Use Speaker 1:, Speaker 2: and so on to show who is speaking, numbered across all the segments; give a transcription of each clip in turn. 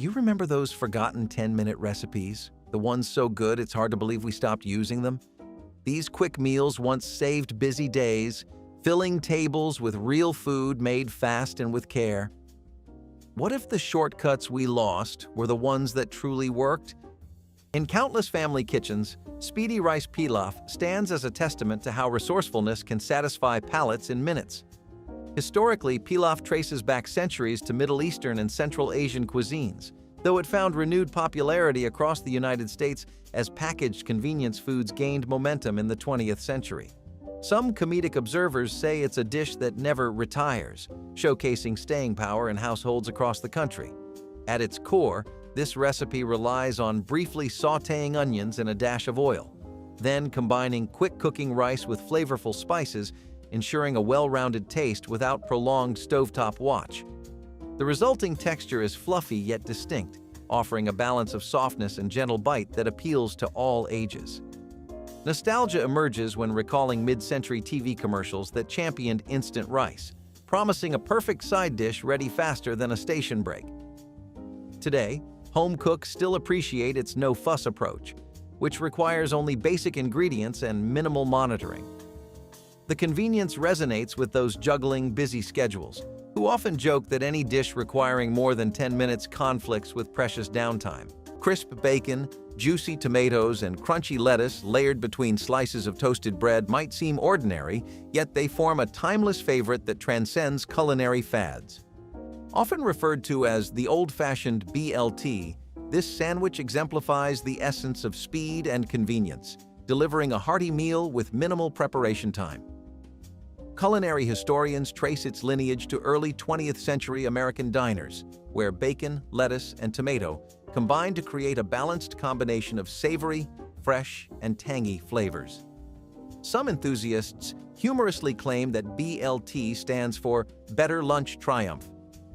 Speaker 1: Do you remember those forgotten 10-minute recipes? The ones so good it's hard to believe we stopped using them? These quick meals once saved busy days, filling tables with real food made fast and with care. What if the shortcuts we lost were the ones that truly worked? In countless family kitchens, speedy rice pilaf stands as a testament to how resourcefulness can satisfy palates in minutes. Historically, pilaf traces back centuries to Middle Eastern and Central Asian cuisines, though it found renewed popularity across the United States as packaged convenience foods gained momentum in the 20th century. Some comedic observers say it's a dish that never retires, showcasing staying power in households across the country. At its core, this recipe relies on briefly sautéing onions in a dash of oil, then combining quick-cooking rice with flavorful spices, ensuring a well-rounded taste without prolonged stovetop watch. The resulting texture is fluffy yet distinct, offering a balance of softness and gentle bite that appeals to all ages. Nostalgia emerges when recalling mid-century TV commercials that championed instant rice, promising a perfect side dish ready faster than a station break. Today, home cooks still appreciate its no-fuss approach, which requires only basic ingredients and minimal monitoring. The convenience resonates with those juggling busy schedules, who often joke that any dish requiring more than 10 minutes conflicts with precious downtime. Crisp bacon, juicy tomatoes, and crunchy lettuce layered between slices of toasted bread might seem ordinary, yet they form a timeless favorite that transcends culinary fads. Often referred to as the old-fashioned BLT, this sandwich exemplifies the essence of speed and convenience, delivering a hearty meal with minimal preparation time. Culinary historians trace its lineage to early 20th century American diners, where bacon, lettuce, and tomato combined to create a balanced combination of savory, fresh, and tangy flavors. Some enthusiasts humorously claim that BLT stands for Better Lunch Triumph,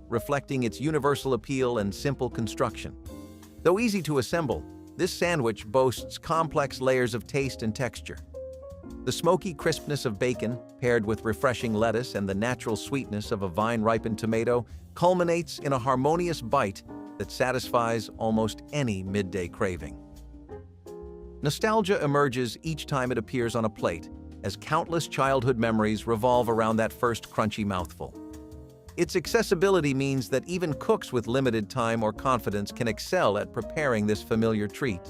Speaker 1: reflecting its universal appeal and simple construction. Though easy to assemble, this sandwich boasts complex layers of taste and texture. The smoky crispness of bacon, paired with refreshing lettuce and the natural sweetness of a vine-ripened tomato, culminates in a harmonious bite that satisfies almost any midday craving. Nostalgia emerges each time it appears on a plate, as countless childhood memories revolve around that first crunchy mouthful. Its accessibility means that even cooks with limited time or confidence can excel at preparing this familiar treat.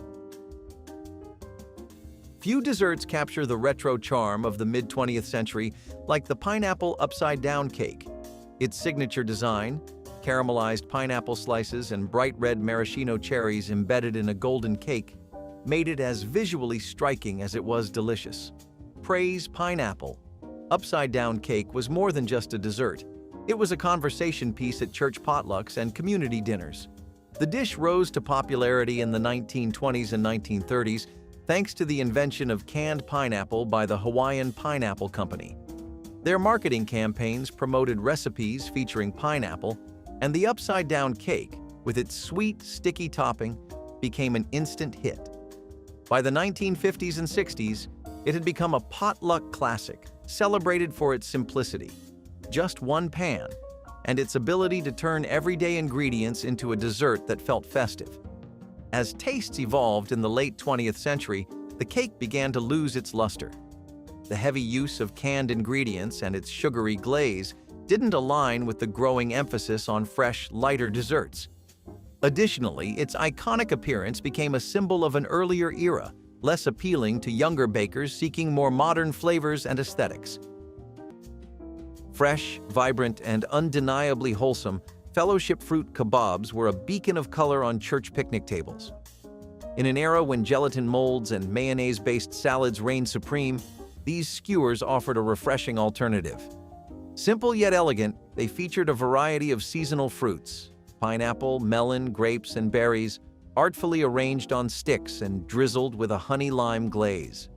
Speaker 1: Few desserts capture the retro charm of the mid-20th century like the pineapple upside-down cake. Its signature design, caramelized pineapple slices and bright red maraschino cherries embedded in a golden cake, made it as visually striking as it was delicious. Praise pineapple. Upside-down cake was more than just a dessert. It was a conversation piece at church potlucks and community dinners. The dish rose to popularity in the 1920s and 1930s thanks to the invention of canned pineapple by the Hawaiian Pineapple Company. Their marketing campaigns promoted recipes featuring pineapple, and the upside-down cake, with its sweet, sticky topping, became an instant hit. By the 1950s and 60s, it had become a potluck classic, celebrated for its simplicity, just one pan, and its ability to turn everyday ingredients into a dessert that felt festive. As tastes evolved in the late 20th century, the cake began to lose its luster. The heavy use of canned ingredients and its sugary glaze didn't align with the growing emphasis on fresh, lighter desserts. Additionally, its iconic appearance became a symbol of an earlier era, less appealing to younger bakers seeking more modern flavors and aesthetics. Fresh, vibrant, and undeniably wholesome, fellowship fruit kebabs were a beacon of color on church picnic tables. In an era when gelatin molds and mayonnaise-based salads reigned supreme, these skewers offered a refreshing alternative. Simple yet elegant, they featured a variety of seasonal fruits, pineapple, melon, grapes, and berries, artfully arranged on sticks and drizzled with a honey-lime glaze.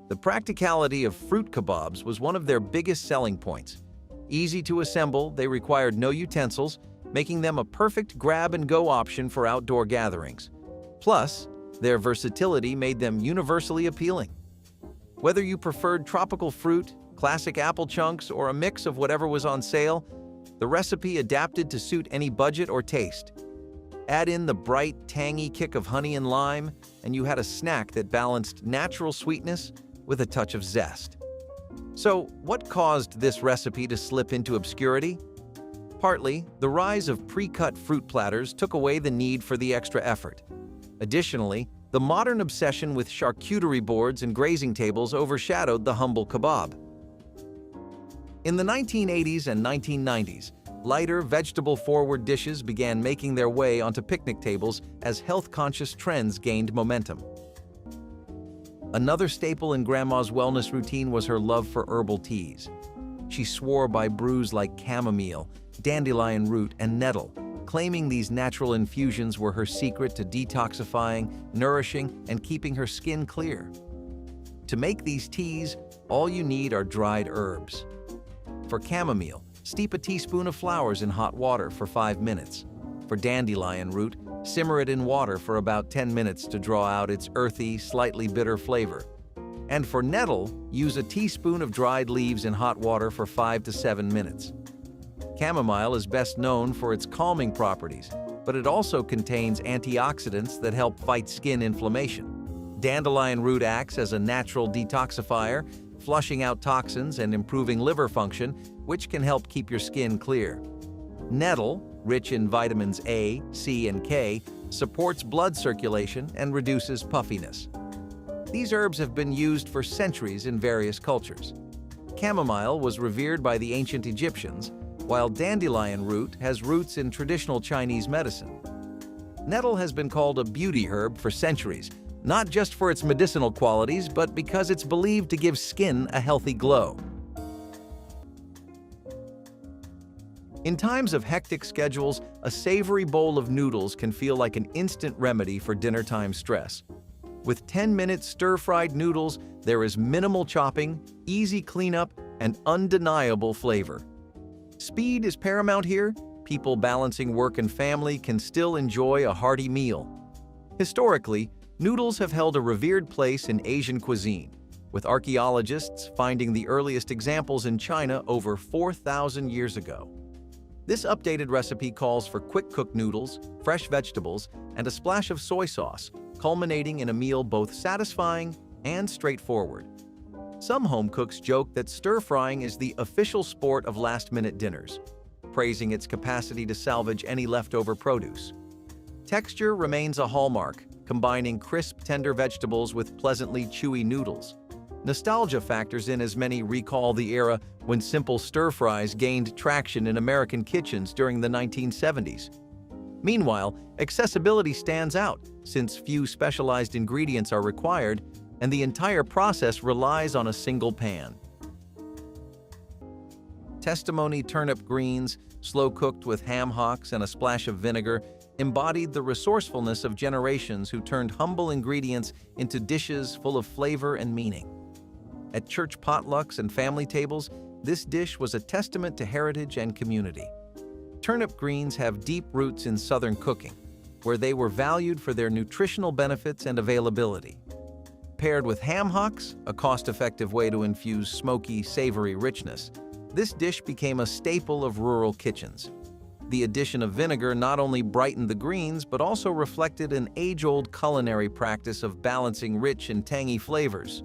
Speaker 1: The practicality of fruit kebabs was one of their biggest selling points. Easy to assemble, they required no utensils, making them a perfect grab-and-go option for outdoor gatherings. Plus, their versatility made them universally appealing. Whether you preferred tropical fruit, classic apple chunks, or a mix of whatever was on sale, the recipe adapted to suit any budget or taste. Add in the bright, tangy kick of honey and lime, and you had a snack that balanced natural sweetness with a touch of zest. So, what caused this recipe to slip into obscurity? Partly, the rise of pre-cut fruit platters took away the need for the extra effort. Additionally, the modern obsession with charcuterie boards and grazing tables overshadowed the humble kebab. In the 1980s and 1990s, lighter, vegetable-forward dishes began making their way onto picnic tables as health-conscious trends gained momentum. Another staple in Grandma's wellness routine was her love for herbal teas. She swore by brews like chamomile, dandelion root, and nettle, claiming these natural infusions were her secret to detoxifying, nourishing, and keeping her skin clear. To make these teas, all you need are dried herbs. For chamomile, steep a teaspoon of flowers in hot water for 5 minutes. For dandelion root, simmer it in water for about 10 minutes to draw out its earthy, slightly bitter flavor. And for nettle, use a teaspoon of dried leaves in hot water for 5 to 7 minutes. Chamomile is best known for its calming properties, but it also contains antioxidants that help fight skin inflammation. Dandelion root acts as a natural detoxifier, flushing out toxins and improving liver function, which can help keep your skin clear. Nettle, rich in vitamins A, C, and K, supports blood circulation and reduces puffiness. These herbs have been used for centuries in various cultures. Chamomile was revered by the ancient Egyptians, while dandelion root has roots in traditional Chinese medicine. Nettle has been called a beauty herb for centuries, not just for its medicinal qualities, but because it's believed to give skin a healthy glow. In times of hectic schedules, a savory bowl of noodles can feel like an instant remedy for dinnertime stress. With 10-minute stir-fried noodles, there is minimal chopping, easy cleanup, and undeniable flavor. Speed is paramount here. People balancing work and family can still enjoy a hearty meal. Historically, noodles have held a revered place in Asian cuisine, with archaeologists finding the earliest examples in China over 4,000 years ago. This updated recipe calls for quick-cooked noodles, fresh vegetables, and a splash of soy sauce, culminating in a meal both satisfying and straightforward. Some home cooks joke that stir-frying is the official sport of last-minute dinners, praising its capacity to salvage any leftover produce. Texture remains a hallmark, combining crisp, tender vegetables with pleasantly chewy noodles. Nostalgia factors in as many recall the era when simple stir-fries gained traction in American kitchens during the 1970s. Meanwhile, accessibility stands out since few specialized ingredients are required and the entire process relies on a single pan. Testimony turnip greens, slow-cooked with ham hocks and a splash of vinegar, embodied the resourcefulness of generations who turned humble ingredients into dishes full of flavor and meaning. At church potlucks and family tables, this dish was a testament to heritage and community. Turnip greens have deep roots in Southern cooking, where they were valued for their nutritional benefits and availability. Paired with ham hocks, a cost-effective way to infuse smoky, savory richness, this dish became a staple of rural kitchens. The addition of vinegar not only brightened the greens, but also reflected an age-old culinary practice of balancing rich and tangy flavors.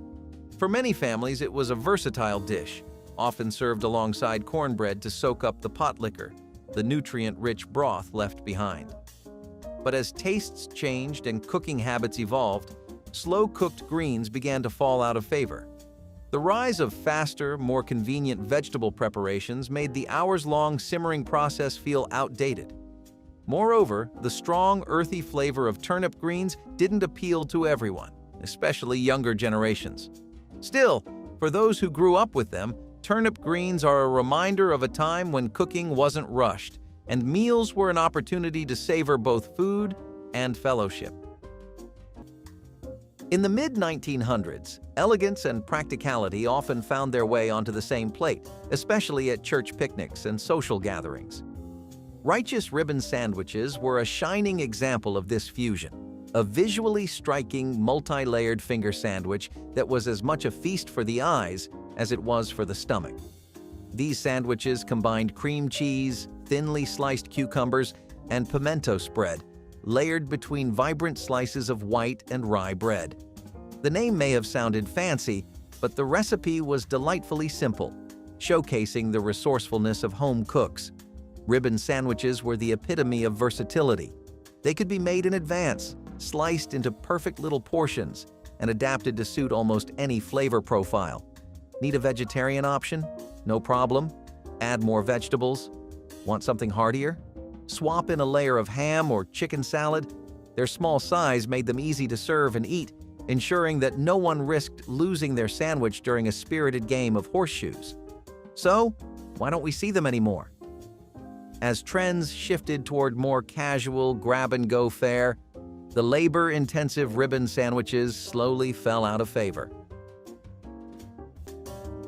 Speaker 1: For many families, it was a versatile dish, often served alongside cornbread to soak up the pot liquor, the nutrient-rich broth left behind. But as tastes changed and cooking habits evolved, slow-cooked greens began to fall out of favor. The rise of faster, more convenient vegetable preparations made the hours-long simmering process feel outdated. Moreover, the strong, earthy flavor of turnip greens didn't appeal to everyone, especially younger generations. Still, for those who grew up with them, turnip greens are a reminder of a time when cooking wasn't rushed, and meals were an opportunity to savor both food and fellowship. In the mid-1900s, elegance and practicality often found their way onto the same plate, especially at church picnics and social gatherings. Righteous ribbon sandwiches were a shining example of this fusion, a visually striking, multi-layered finger sandwich that was as much a feast for the eyes as it was for the stomach. These sandwiches combined cream cheese, thinly sliced cucumbers, and pimento spread, layered between vibrant slices of white and rye bread. The name may have sounded fancy, but the recipe was delightfully simple, showcasing the resourcefulness of home cooks. Ribbon sandwiches were the epitome of versatility. They could be made in advance, sliced into perfect little portions, and adapted to suit almost any flavor profile. Need a vegetarian option? No problem. Add more vegetables. Want something heartier? Swap in a layer of ham or chicken salad. Their small size made them easy to serve and eat, ensuring that no one risked losing their sandwich during a spirited game of horseshoes. So, why don't we see them anymore? As trends shifted toward more casual grab-and-go fare, the labor-intensive ribbon sandwiches slowly fell out of favor.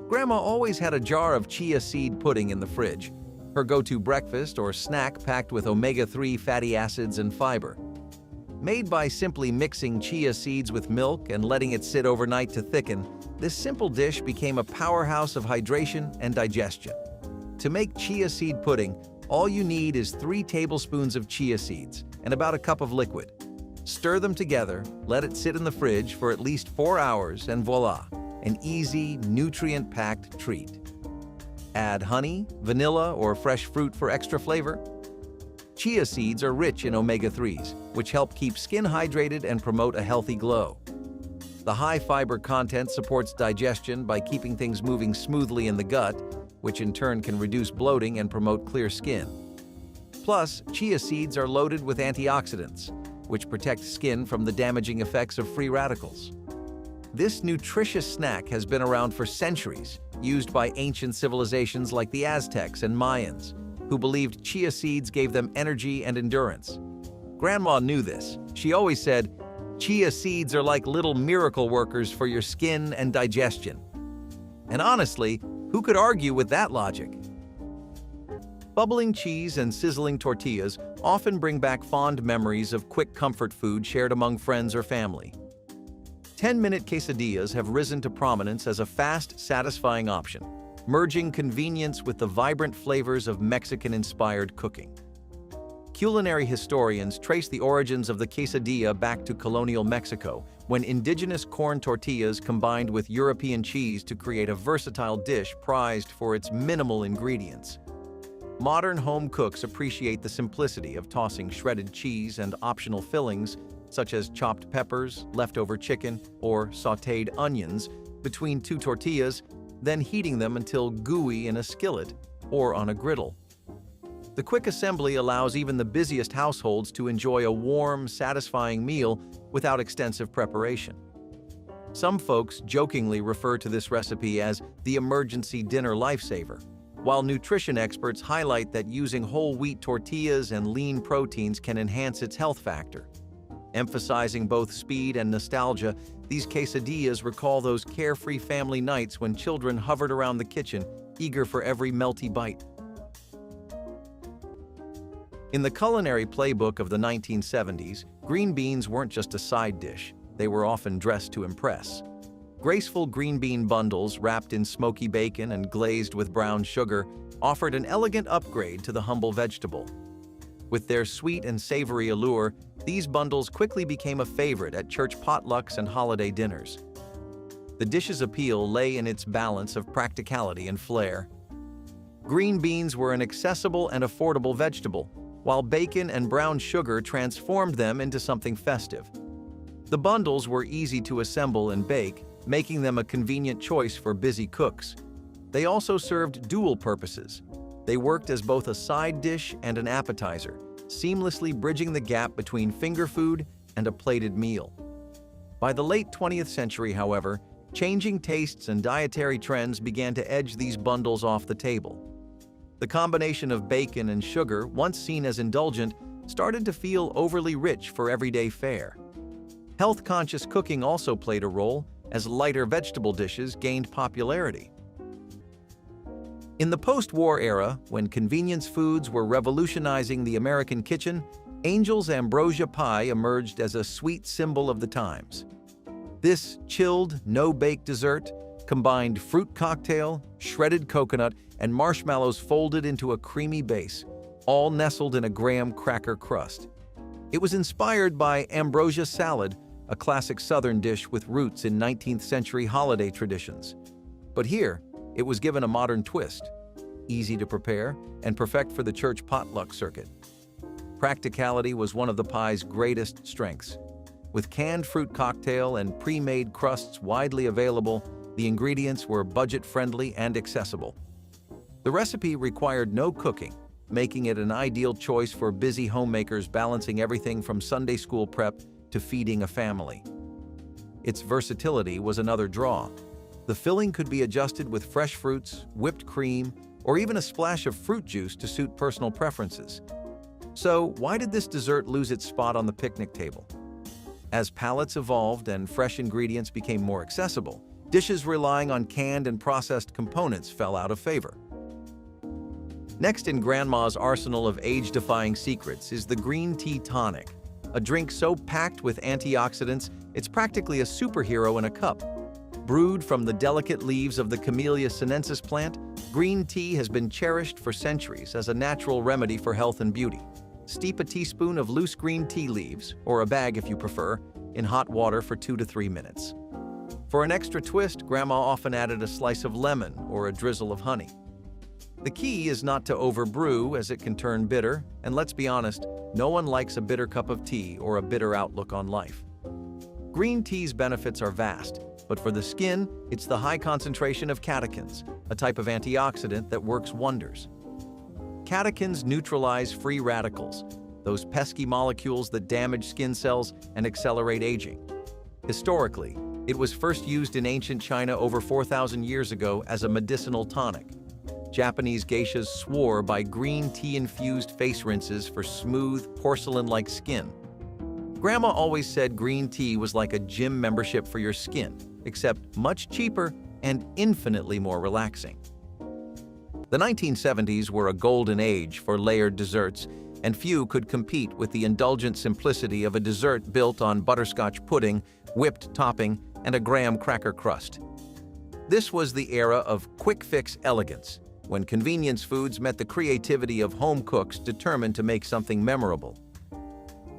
Speaker 1: Grandma always had a jar of chia seed pudding in the fridge, her go-to breakfast or snack packed with omega-3 fatty acids and fiber. Made by simply mixing chia seeds with milk and letting it sit overnight to thicken, this simple dish became a powerhouse of hydration and digestion. To make chia seed pudding, all you need is 3 tablespoons of chia seeds and about a cup of liquid. Stir them together, let it sit in the fridge for at least 4 hours, and voila, an easy, nutrient-packed treat. Add honey, vanilla, or fresh fruit for extra flavor. Chia seeds are rich in omega-3s, which help keep skin hydrated and promote a healthy glow. The high fiber content supports digestion by keeping things moving smoothly in the gut, which in turn can reduce bloating and promote clear skin. Plus, chia seeds are loaded with antioxidants, which protect skin from the damaging effects of free radicals. This nutritious snack has been around for centuries, used by ancient civilizations like the Aztecs and Mayans, who believed chia seeds gave them energy and endurance. Grandma knew this. She always said, "Chia seeds are like little miracle workers for your skin and digestion." And honestly, who could argue with that logic? Bubbling cheese and sizzling tortillas often bring back fond memories of quick comfort food shared among friends or family. 10-minute quesadillas have risen to prominence as a fast, satisfying option, merging convenience with the vibrant flavors of Mexican-inspired cooking. Culinary historians trace the origins of the quesadilla back to colonial Mexico, when indigenous corn tortillas combined with European cheese to create a versatile dish prized for its minimal ingredients. Modern home cooks appreciate the simplicity of tossing shredded cheese and optional fillings, such as chopped peppers, leftover chicken, or sautéed onions, between 2 tortillas, then heating them until gooey in a skillet or on a griddle. The quick assembly allows even the busiest households to enjoy a warm, satisfying meal without extensive preparation. Some folks jokingly refer to this recipe as the emergency dinner lifesaver, while nutrition experts highlight that using whole wheat tortillas and lean proteins can enhance its health factor. Emphasizing both speed and nostalgia, these quesadillas recall those carefree family nights when children hovered around the kitchen, eager for every melty bite. In the culinary playbook of the 1970s, green beans weren't just a side dish, they were often dressed to impress. Graceful green bean bundles wrapped in smoky bacon and glazed with brown sugar offered an elegant upgrade to the humble vegetable. With their sweet and savory allure, these bundles quickly became a favorite at church potlucks and holiday dinners. The dish's appeal lay in its balance of practicality and flair. Green beans were an accessible and affordable vegetable, while bacon and brown sugar transformed them into something festive. The bundles were easy to assemble and bake, making them a convenient choice for busy cooks. They also served dual purposes. They worked as both a side dish and an appetizer, seamlessly bridging the gap between finger food and a plated meal. By the late 20th century, however, changing tastes and dietary trends began to edge these bundles off the table. The combination of bacon and sugar, once seen as indulgent, started to feel overly rich for everyday fare. Health-conscious cooking also played a role, as lighter vegetable dishes gained popularity. In the post-war era, when convenience foods were revolutionizing the American kitchen, Angel's Ambrosia Pie emerged as a sweet symbol of the times. This chilled, no-bake dessert combined fruit cocktail, shredded coconut, and marshmallows folded into a creamy base, all nestled in a graham cracker crust. It was inspired by ambrosia salad, a classic Southern dish with roots in 19th century holiday traditions. But here, it was given a modern twist, easy to prepare and perfect for the church potluck circuit. Practicality was one of the pie's greatest strengths. With canned fruit cocktail and pre-made crusts widely available, the ingredients were budget-friendly and accessible. The recipe required no cooking, making it an ideal choice for busy homemakers balancing everything from Sunday school prep to feeding a family. Its versatility was another draw. The filling could be adjusted with fresh fruits, whipped cream, or even a splash of fruit juice to suit personal preferences. So, why did this dessert lose its spot on the picnic table? As palates evolved and fresh ingredients became more accessible, dishes relying on canned and processed components fell out of favor. Next in Grandma's arsenal of age-defying secrets is the green tea tonic, a drink so packed with antioxidants it's practically a superhero in a cup. Brewed from the delicate leaves of the Camellia sinensis plant, green tea has been cherished for centuries as a natural remedy for health and beauty. Steep a teaspoon of loose green tea leaves, or a bag if you prefer, in hot water for 2 to 3 minutes. For an extra twist, Grandma often added a slice of lemon or a drizzle of honey. The key is not to overbrew, as it can turn bitter, and let's be honest, no one likes a bitter cup of tea or a bitter outlook on life. Green tea's benefits are vast, but for the skin, it's the high concentration of catechins, a type of antioxidant that works wonders. Catechins neutralize free radicals, those pesky molecules that damage skin cells and accelerate aging. Historically, it was first used in ancient China over 4,000 years ago as a medicinal tonic. Japanese geishas swore by green tea-infused face rinses for smooth, porcelain-like skin. Grandma always said green tea was like a gym membership for your skin, except much cheaper and infinitely more relaxing. The 1970s were a golden age for layered desserts, and few could compete with the indulgent simplicity of a dessert built on butterscotch pudding, whipped topping, and a graham cracker crust. This was the era of quick-fix elegance, when convenience foods met the creativity of home cooks determined to make something memorable.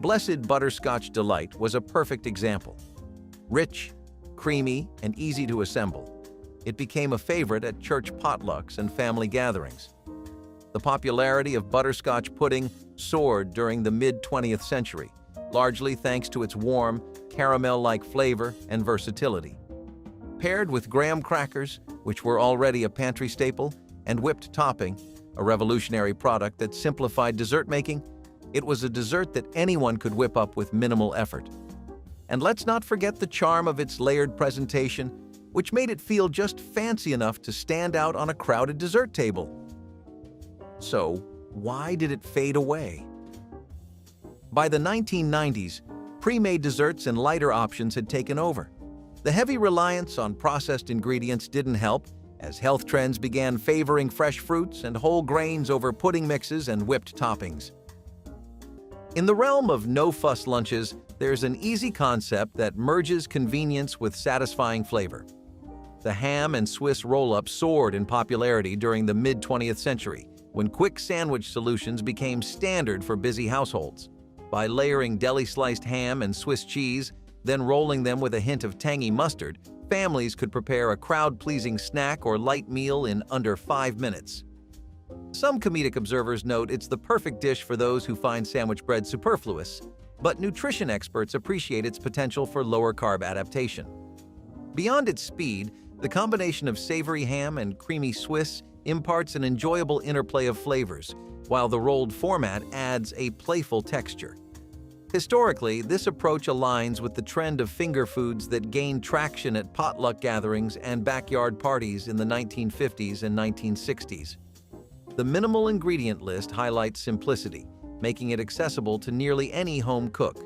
Speaker 1: Blessed Butterscotch Delight was a perfect example. Rich, creamy, and easy to assemble, it became a favorite at church potlucks and family gatherings. The popularity of butterscotch pudding soared during the mid-20th century, largely thanks to its warm, caramel-like flavor and versatility. Paired with graham crackers, which were already a pantry staple, and whipped topping, a revolutionary product that simplified dessert making, it was a dessert that anyone could whip up with minimal effort. And let's not forget the charm of its layered presentation, which made it feel just fancy enough to stand out on a crowded dessert table. So, why did it fade away? By the 1990s, pre-made desserts and lighter options had taken over. The heavy reliance on processed ingredients didn't help, as health trends began favoring fresh fruits and whole grains over pudding mixes and whipped toppings. In the realm of no-fuss lunches, there's an easy concept that merges convenience with satisfying flavor. The ham and Swiss Rollup soared in popularity during the mid-20th century, when quick sandwich solutions became standard for busy households. By layering deli-sliced ham and Swiss cheese, then rolling them with a hint of tangy mustard, families could prepare a crowd-pleasing snack or light meal in under 5 minutes. Some comedic observers note it's the perfect dish for those who find sandwich bread superfluous, but nutrition experts appreciate its potential for lower-carb adaptation. Beyond its speed, the combination of savory ham and creamy Swiss imparts an enjoyable interplay of flavors, while the rolled format adds a playful texture. Historically, this approach aligns with the trend of finger foods that gained traction at potluck gatherings and backyard parties in the 1950s and 1960s. The minimal ingredient list highlights simplicity, making it accessible to nearly any home cook.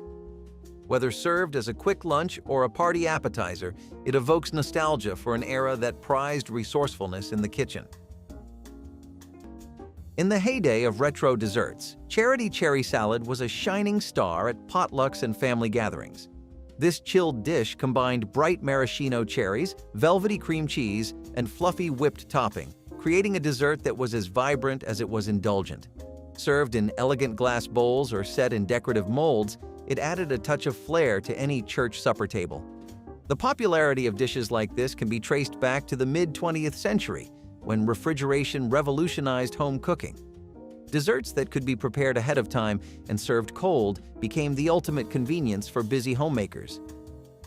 Speaker 1: Whether served as a quick lunch or a party appetizer, it evokes nostalgia for an era that prized resourcefulness in the kitchen. In the heyday of retro desserts, Charity Cherry Salad was a shining star at potlucks and family gatherings. This chilled dish combined bright maraschino cherries, velvety cream cheese, and fluffy whipped topping, creating a dessert that was as vibrant as it was indulgent. Served in elegant glass bowls or set in decorative molds, it added a touch of flair to any church supper table. The popularity of dishes like this can be traced back to the mid-20th century, when refrigeration revolutionized home cooking. Desserts that could be prepared ahead of time and served cold became the ultimate convenience for busy homemakers.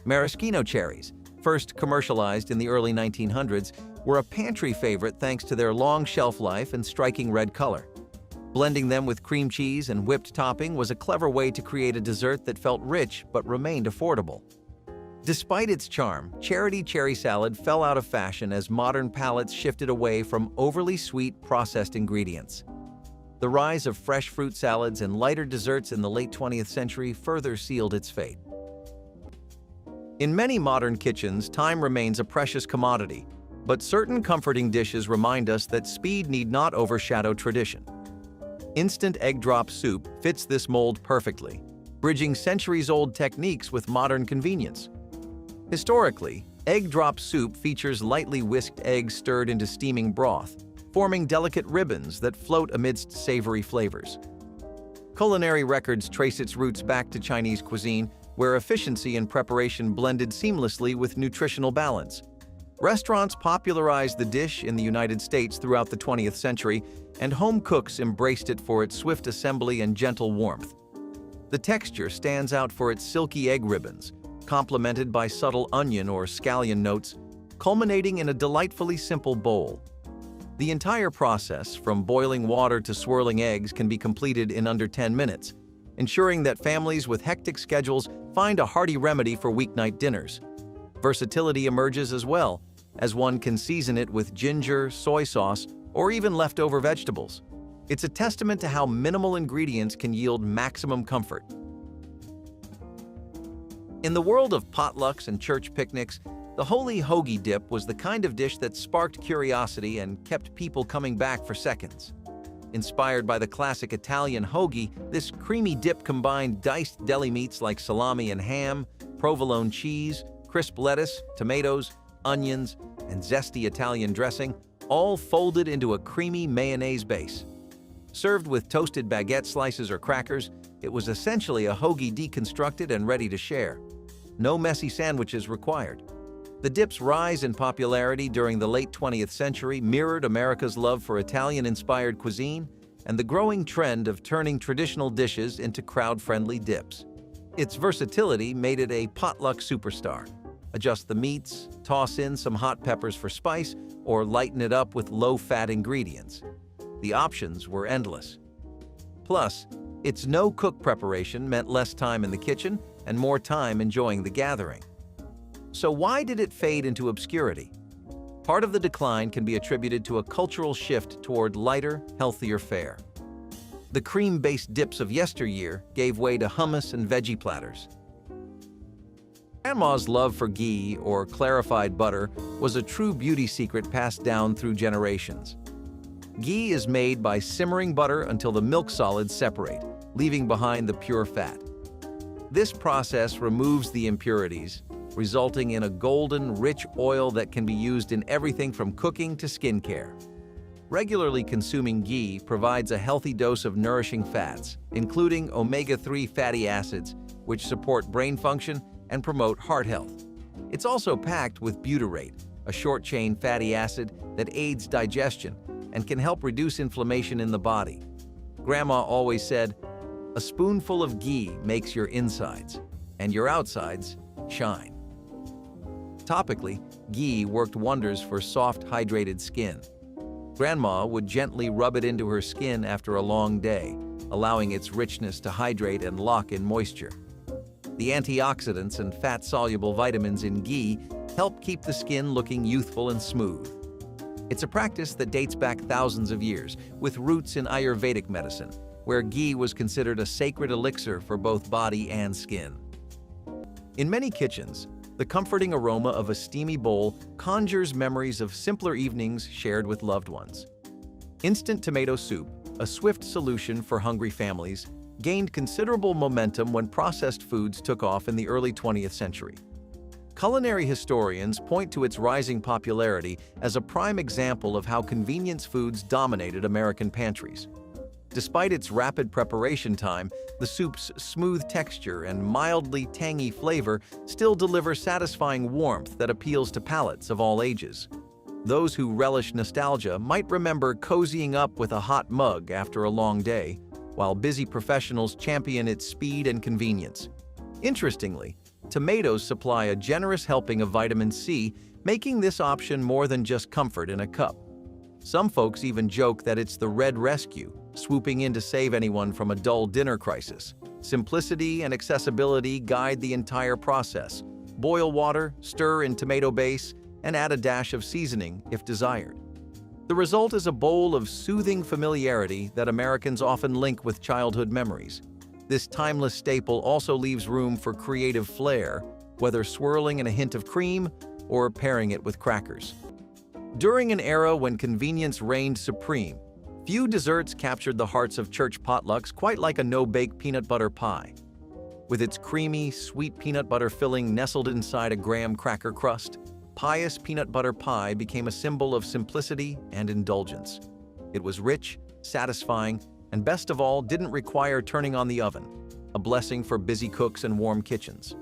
Speaker 1: Maraschino cherries, first commercialized in the early 1900s, were a pantry favorite thanks to their long shelf life and striking red color. Blending them with cream cheese and whipped topping was a clever way to create a dessert that felt rich but remained affordable. Despite its charm, charity cherry salad fell out of fashion as modern palates shifted away from overly sweet processed ingredients. The rise of fresh fruit salads and lighter desserts in the late 20th century further sealed its fate. In many modern kitchens, time remains a precious commodity, but certain comforting dishes remind us that speed need not overshadow tradition. Instant egg drop soup fits this mold perfectly, bridging centuries-old techniques with modern convenience. Historically, egg drop soup features lightly whisked eggs stirred into steaming broth, forming delicate ribbons that float amidst savory flavors. Culinary records trace its roots back to Chinese cuisine, where efficiency in preparation blended seamlessly with nutritional balance. Restaurants popularized the dish in the United States throughout the 20th century, and home cooks embraced it for its swift assembly and gentle warmth. The texture stands out for its silky egg ribbons, complemented by subtle onion or scallion notes, culminating in a delightfully simple bowl. The entire process, from boiling water to swirling eggs, can be completed in under 10 minutes, ensuring that families with hectic schedules find a hearty remedy for weeknight dinners. Versatility emerges as well, as one can season it with ginger, soy sauce, or even leftover vegetables. It's a testament to how minimal ingredients can yield maximum comfort. In the world of potlucks and church picnics, the holy Hogi Dip was the kind of dish that sparked curiosity and kept people coming back for seconds. Inspired by the classic Italian hoagie, this creamy dip combined diced deli meats like salami and ham, provolone cheese, crisp lettuce, tomatoes, onions, and zesty Italian dressing, all folded into a creamy mayonnaise base. Served with toasted baguette slices or crackers, it was essentially a hoagie deconstructed and ready to share. No messy sandwiches required. The dip's rise in popularity during the late 20th century mirrored America's love for Italian-inspired cuisine and the growing trend of turning traditional dishes into crowd-friendly dips. Its versatility made it a potluck superstar. Adjust the meats, toss in some hot peppers for spice, or lighten it up with low-fat ingredients. The options were endless. Plus, its no-cook preparation meant less time in the kitchen and more time enjoying the gathering. So why did it fade into obscurity? Part of the decline can be attributed to a cultural shift toward lighter, healthier fare. The cream-based dips of yesteryear gave way to hummus and veggie platters. Grandma's love for ghee, or clarified butter, was a true beauty secret passed down through generations. Ghee is made by simmering butter until the milk solids separate, leaving behind the pure fat. This process removes the impurities, resulting in a golden, rich oil that can be used in everything from cooking to skincare. Regularly consuming ghee provides a healthy dose of nourishing fats, including omega-3 fatty acids, which support brain function and promote heart health. It's also packed with butyrate, a short-chain fatty acid that aids digestion and can help reduce inflammation in the body. Grandma always said, "A spoonful of ghee makes your insides, and your outsides shine." Topically, ghee worked wonders for soft, hydrated skin. Grandma would gently rub it into her skin after a long day, allowing its richness to hydrate and lock in moisture. The antioxidants and fat-soluble vitamins in ghee help keep the skin looking youthful and smooth. It's a practice that dates back thousands of years, with roots in Ayurvedic medicine, where ghee was considered a sacred elixir for both body and skin. In many kitchens, the comforting aroma of a steamy bowl conjures memories of simpler evenings shared with loved ones. Instant tomato soup, a swift solution for hungry families, gained considerable momentum when processed foods took off in the early 20th century. Culinary historians point to its rising popularity as a prime example of how convenience foods dominated American pantries. Despite its rapid preparation time, the soup's smooth texture and mildly tangy flavor still deliver satisfying warmth that appeals to palates of all ages. Those who relish nostalgia might remember cozying up with a hot mug after a long day, while busy professionals champion its speed and convenience. Interestingly, tomatoes supply a generous helping of vitamin C, making this option more than just comfort in a cup. Some folks even joke that it's the red rescue, swooping in to save anyone from a dull dinner crisis. Simplicity and accessibility guide the entire process. Boil water, stir in tomato base, and add a dash of seasoning if desired. The result is a bowl of soothing familiarity that Americans often link with childhood memories. This timeless staple also leaves room for creative flair, whether swirling in a hint of cream or pairing it with crackers. During an era when convenience reigned supreme, few desserts captured the hearts of church potlucks quite like a no-bake peanut butter pie. With its creamy, sweet peanut butter filling nestled inside a graham cracker crust, pious peanut butter pie became a symbol of simplicity and indulgence. It was rich, satisfying, and best of all, didn't require turning on the oven, a blessing for busy cooks and warm kitchens.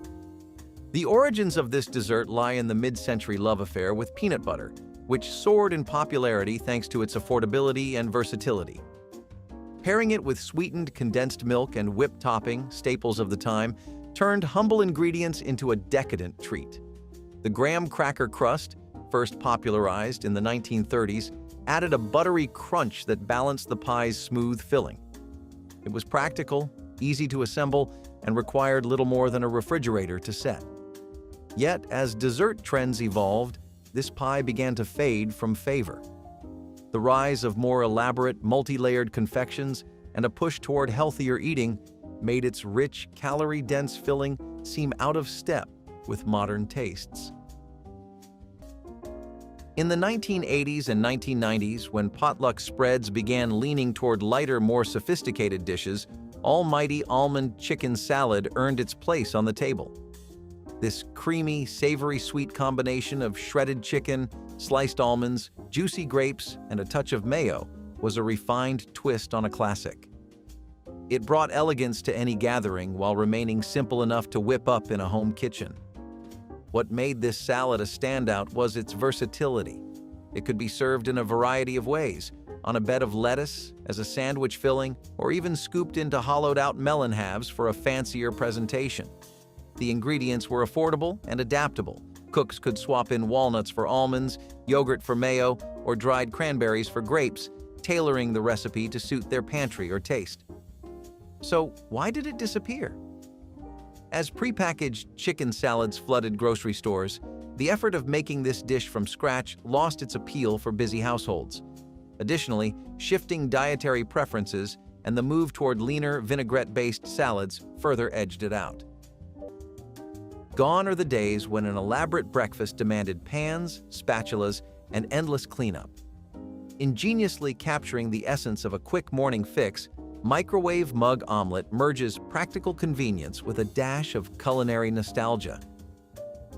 Speaker 1: The origins of this dessert lie in the mid-century love affair with peanut butter, which soared in popularity thanks to its affordability and versatility. Pairing it with sweetened condensed milk and whipped topping, staples of the time, turned humble ingredients into a decadent treat. The graham cracker crust, first popularized in the 1930s, added a buttery crunch that balanced the pie's smooth filling. It was practical, easy to assemble, and required little more than a refrigerator to set. Yet, as dessert trends evolved, this pie began to fade from favor. The rise of more elaborate, multi-layered confections and a push toward healthier eating made its rich, calorie-dense filling seem out of step with modern tastes. In the 1980s and 1990s, when potluck spreads began leaning toward lighter, more sophisticated dishes, almighty almond chicken salad earned its place on the table. This creamy, savory sweet combination of shredded chicken, sliced almonds, juicy grapes, and a touch of mayo was a refined twist on a classic. It brought elegance to any gathering while remaining simple enough to whip up in a home kitchen. What made this salad a standout was its versatility. It could be served in a variety of ways, on a bed of lettuce, as a sandwich filling, or even scooped into hollowed-out melon halves for a fancier presentation. The ingredients were affordable and adaptable. Cooks could swap in walnuts for almonds, yogurt for mayo, or dried cranberries for grapes, tailoring the recipe to suit their pantry or taste. So, why did it disappear? As prepackaged chicken salads flooded grocery stores, the effort of making this dish from scratch lost its appeal for busy households. Additionally, shifting dietary preferences and the move toward leaner, vinaigrette-based salads further edged it out. Gone are the days when an elaborate breakfast demanded pans, spatulas, and endless cleanup. Ingeniously capturing the essence of a quick morning fix, Microwave Mug Omelette merges practical convenience with a dash of culinary nostalgia.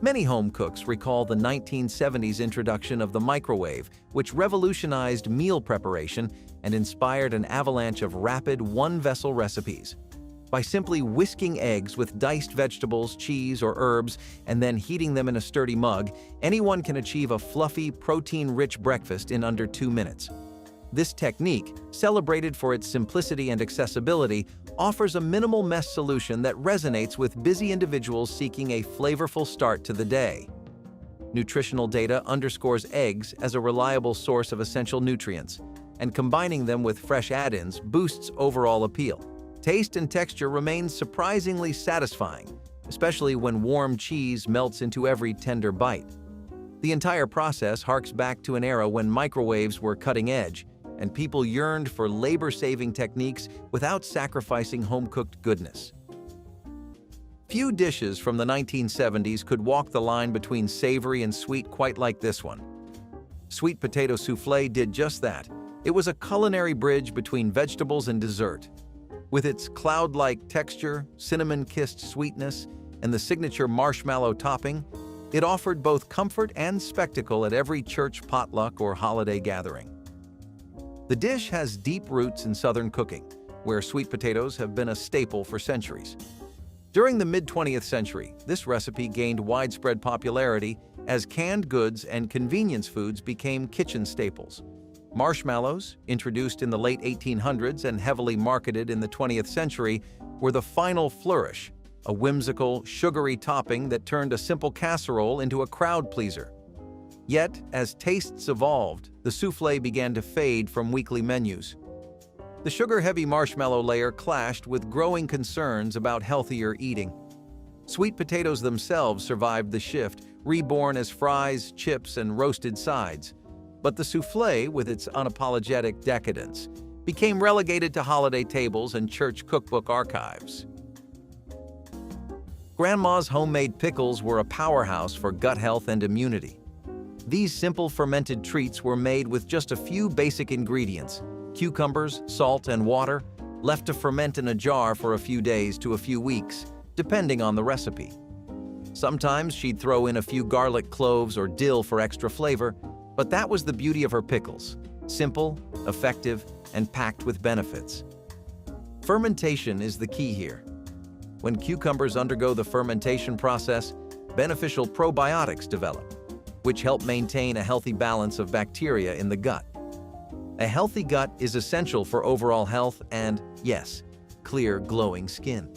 Speaker 1: Many home cooks recall the 1970s introduction of the microwave, which revolutionized meal preparation and inspired an avalanche of rapid one-vessel recipes. By simply whisking eggs with diced vegetables, cheese, or herbs, and then heating them in a sturdy mug, anyone can achieve a fluffy, protein-rich breakfast in under 2 minutes. This technique, celebrated for its simplicity and accessibility, offers a minimal mess solution that resonates with busy individuals seeking a flavorful start to the day. Nutritional data underscores eggs as a reliable source of essential nutrients, and combining them with fresh add-ins boosts overall appeal. Taste and texture remain surprisingly satisfying, especially when warm cheese melts into every tender bite. The entire process harks back to an era when microwaves were cutting edge, and people yearned for labor-saving techniques without sacrificing home-cooked goodness. Few dishes from the 1970s could walk the line between savory and sweet quite like this one. Sweet potato soufflé did just that. It was a culinary bridge between vegetables and dessert. With its cloud-like texture, cinnamon-kissed sweetness, and the signature marshmallow topping, it offered both comfort and spectacle at every church potluck or holiday gathering. The dish has deep roots in Southern cooking, where sweet potatoes have been a staple for centuries. During the mid-20th century, this recipe gained widespread popularity as canned goods and convenience foods became kitchen staples. Marshmallows, introduced in the late 1800s and heavily marketed in the 20th century, were the final flourish, a whimsical, sugary topping that turned a simple casserole into a crowd pleaser. Yet, as tastes evolved, the soufflé began to fade from weekly menus. The sugar-heavy marshmallow layer clashed with growing concerns about healthier eating. Sweet potatoes themselves survived the shift, reborn as fries, chips, and roasted sides. But the soufflé, with its unapologetic decadence, became relegated to holiday tables and church cookbook archives. Grandma's homemade pickles were a powerhouse for gut health and immunity. These simple fermented treats were made with just a few basic ingredients: cucumbers, salt, and water, left to ferment in a jar for a few days to a few weeks, depending on the recipe. Sometimes she'd throw in a few garlic cloves or dill for extra flavor, but that was the beauty of her pickles: simple, effective, and packed with benefits. Fermentation is the key here. When cucumbers undergo the fermentation process, beneficial probiotics develop, which help maintain a healthy balance of bacteria in the gut. A healthy gut is essential for overall health and, yes, clear, glowing skin.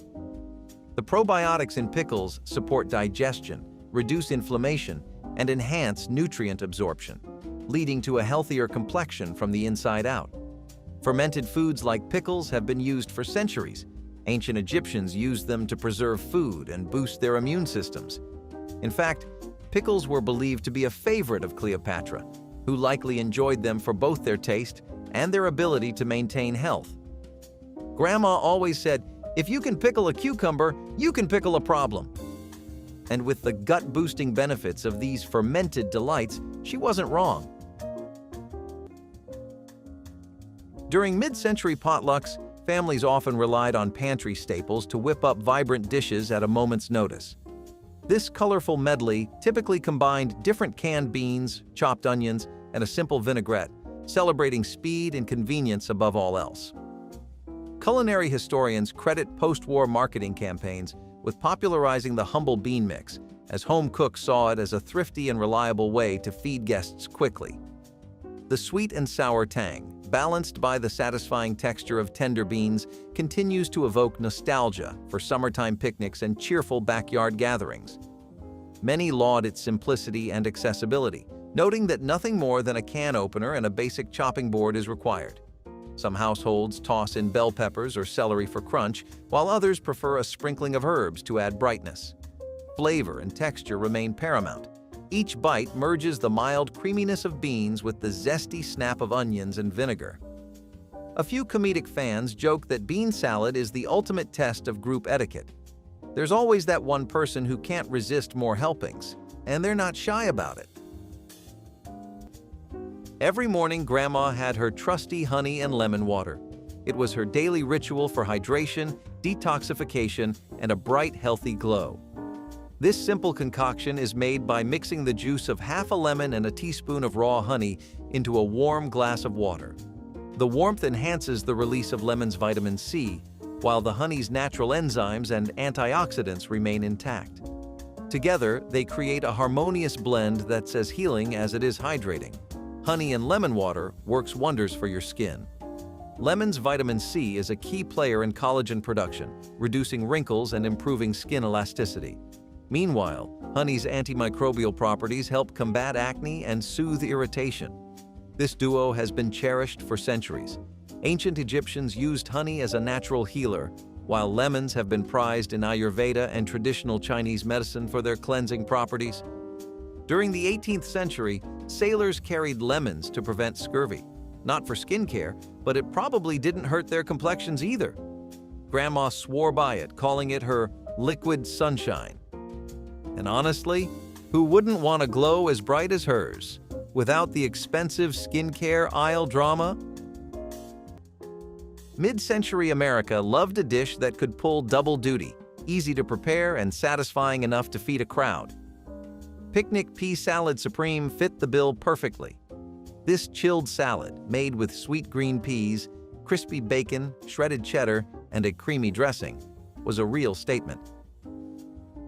Speaker 1: The probiotics in pickles support digestion, reduce inflammation, and enhance nutrient absorption, leading to a healthier complexion from the inside out. Fermented foods like pickles have been used for centuries. Ancient Egyptians used them to preserve food and boost their immune systems. In fact, pickles were believed to be a favorite of Cleopatra, who likely enjoyed them for both their taste and their ability to maintain health. Grandma always said, "If you can pickle a cucumber, you can pickle a problem." And with the gut-boosting benefits of these fermented delights, she wasn't wrong. During mid-century potlucks, families often relied on pantry staples to whip up vibrant dishes at a moment's notice. This colorful medley typically combined different canned beans, chopped onions, and a simple vinaigrette, celebrating speed and convenience above all else. Culinary historians credit post-war marketing campaigns with popularizing the humble bean mix, as home cooks saw it as a thrifty and reliable way to feed guests quickly. The sweet and sour tang, balanced by the satisfying texture of tender beans, continues to evoke nostalgia for summertime picnics and cheerful backyard gatherings. Many laud its simplicity and accessibility, noting that nothing more than a can opener and a basic chopping board is required. Some households toss in bell peppers or celery for crunch, while others prefer a sprinkling of herbs to add brightness. Flavor and texture remain paramount. Each bite merges the mild creaminess of beans with the zesty snap of onions and vinegar. A few comedic fans joke that bean salad is the ultimate test of group etiquette. There's always that one person who can't resist more helpings, and they're not shy about it. Every morning, Grandma had her trusty honey and lemon water. It was her daily ritual for hydration, detoxification, and a bright, healthy glow. This simple concoction is made by mixing the juice of half a lemon and a teaspoon of raw honey into a warm glass of water. The warmth enhances the release of lemon's vitamin C, while the honey's natural enzymes and antioxidants remain intact. Together, they create a harmonious blend that's as healing as it is hydrating. Honey and lemon water works wonders for your skin. Lemon's vitamin C is a key player in collagen production, reducing wrinkles and improving skin elasticity. Meanwhile, honey's antimicrobial properties help combat acne and soothe irritation. This duo has been cherished for centuries. Ancient Egyptians used honey as a natural healer, while lemons have been prized in Ayurveda and traditional Chinese medicine for their cleansing properties. During the 18th century, sailors carried lemons to prevent scurvy. Not for skincare, but it probably didn't hurt their complexions either. Grandma swore by it, calling it her liquid sunshine. And honestly, who wouldn't want a glow as bright as hers, without the expensive skincare aisle drama? Mid-century America loved a dish that could pull double duty, easy to prepare and satisfying enough to feed a crowd. Picnic pea salad supreme fit the bill perfectly. This chilled salad, made with sweet green peas, crispy bacon, shredded cheddar, and a creamy dressing, was a real statement.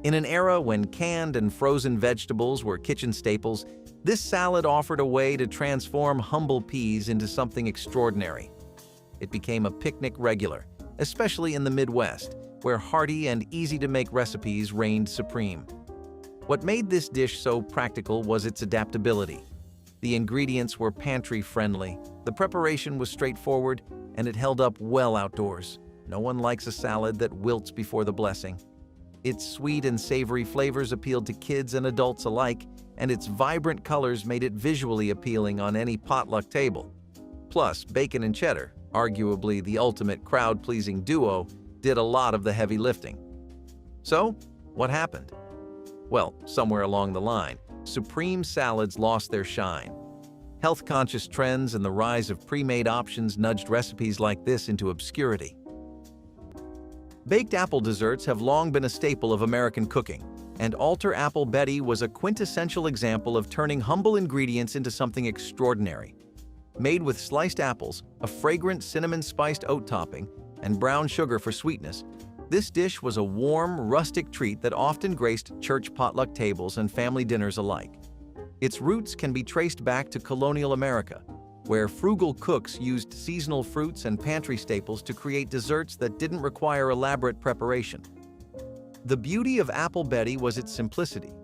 Speaker 1: In an era when canned and frozen vegetables were kitchen staples, this salad offered a way to transform humble peas into something extraordinary. It became a picnic regular, especially in the Midwest, where hearty and easy-to-make recipes reigned supreme. What made this dish so practical was its adaptability. The ingredients were pantry-friendly, the preparation was straightforward, and it held up well outdoors. No one likes a salad that wilts before the blessing. Its sweet and savory flavors appealed to kids and adults alike, and its vibrant colors made it visually appealing on any potluck table. Plus, bacon and cheddar, arguably the ultimate crowd-pleasing duo, did a lot of the heavy lifting. So, what happened? Well, somewhere along the line, supreme salads lost their shine. Health-conscious trends and the rise of pre-made options nudged recipes like this into obscurity. Baked apple desserts have long been a staple of American cooking, and Alter Apple Betty was a quintessential example of turning humble ingredients into something extraordinary. Made with sliced apples, a fragrant cinnamon-spiced oat topping, and brown sugar for sweetness, this dish was a warm, rustic treat that often graced church potluck tables and family dinners alike. Its roots can be traced back to colonial America, where frugal cooks used seasonal fruits and pantry staples to create desserts that didn't require elaborate preparation. The beauty of Apple Betty was its simplicity.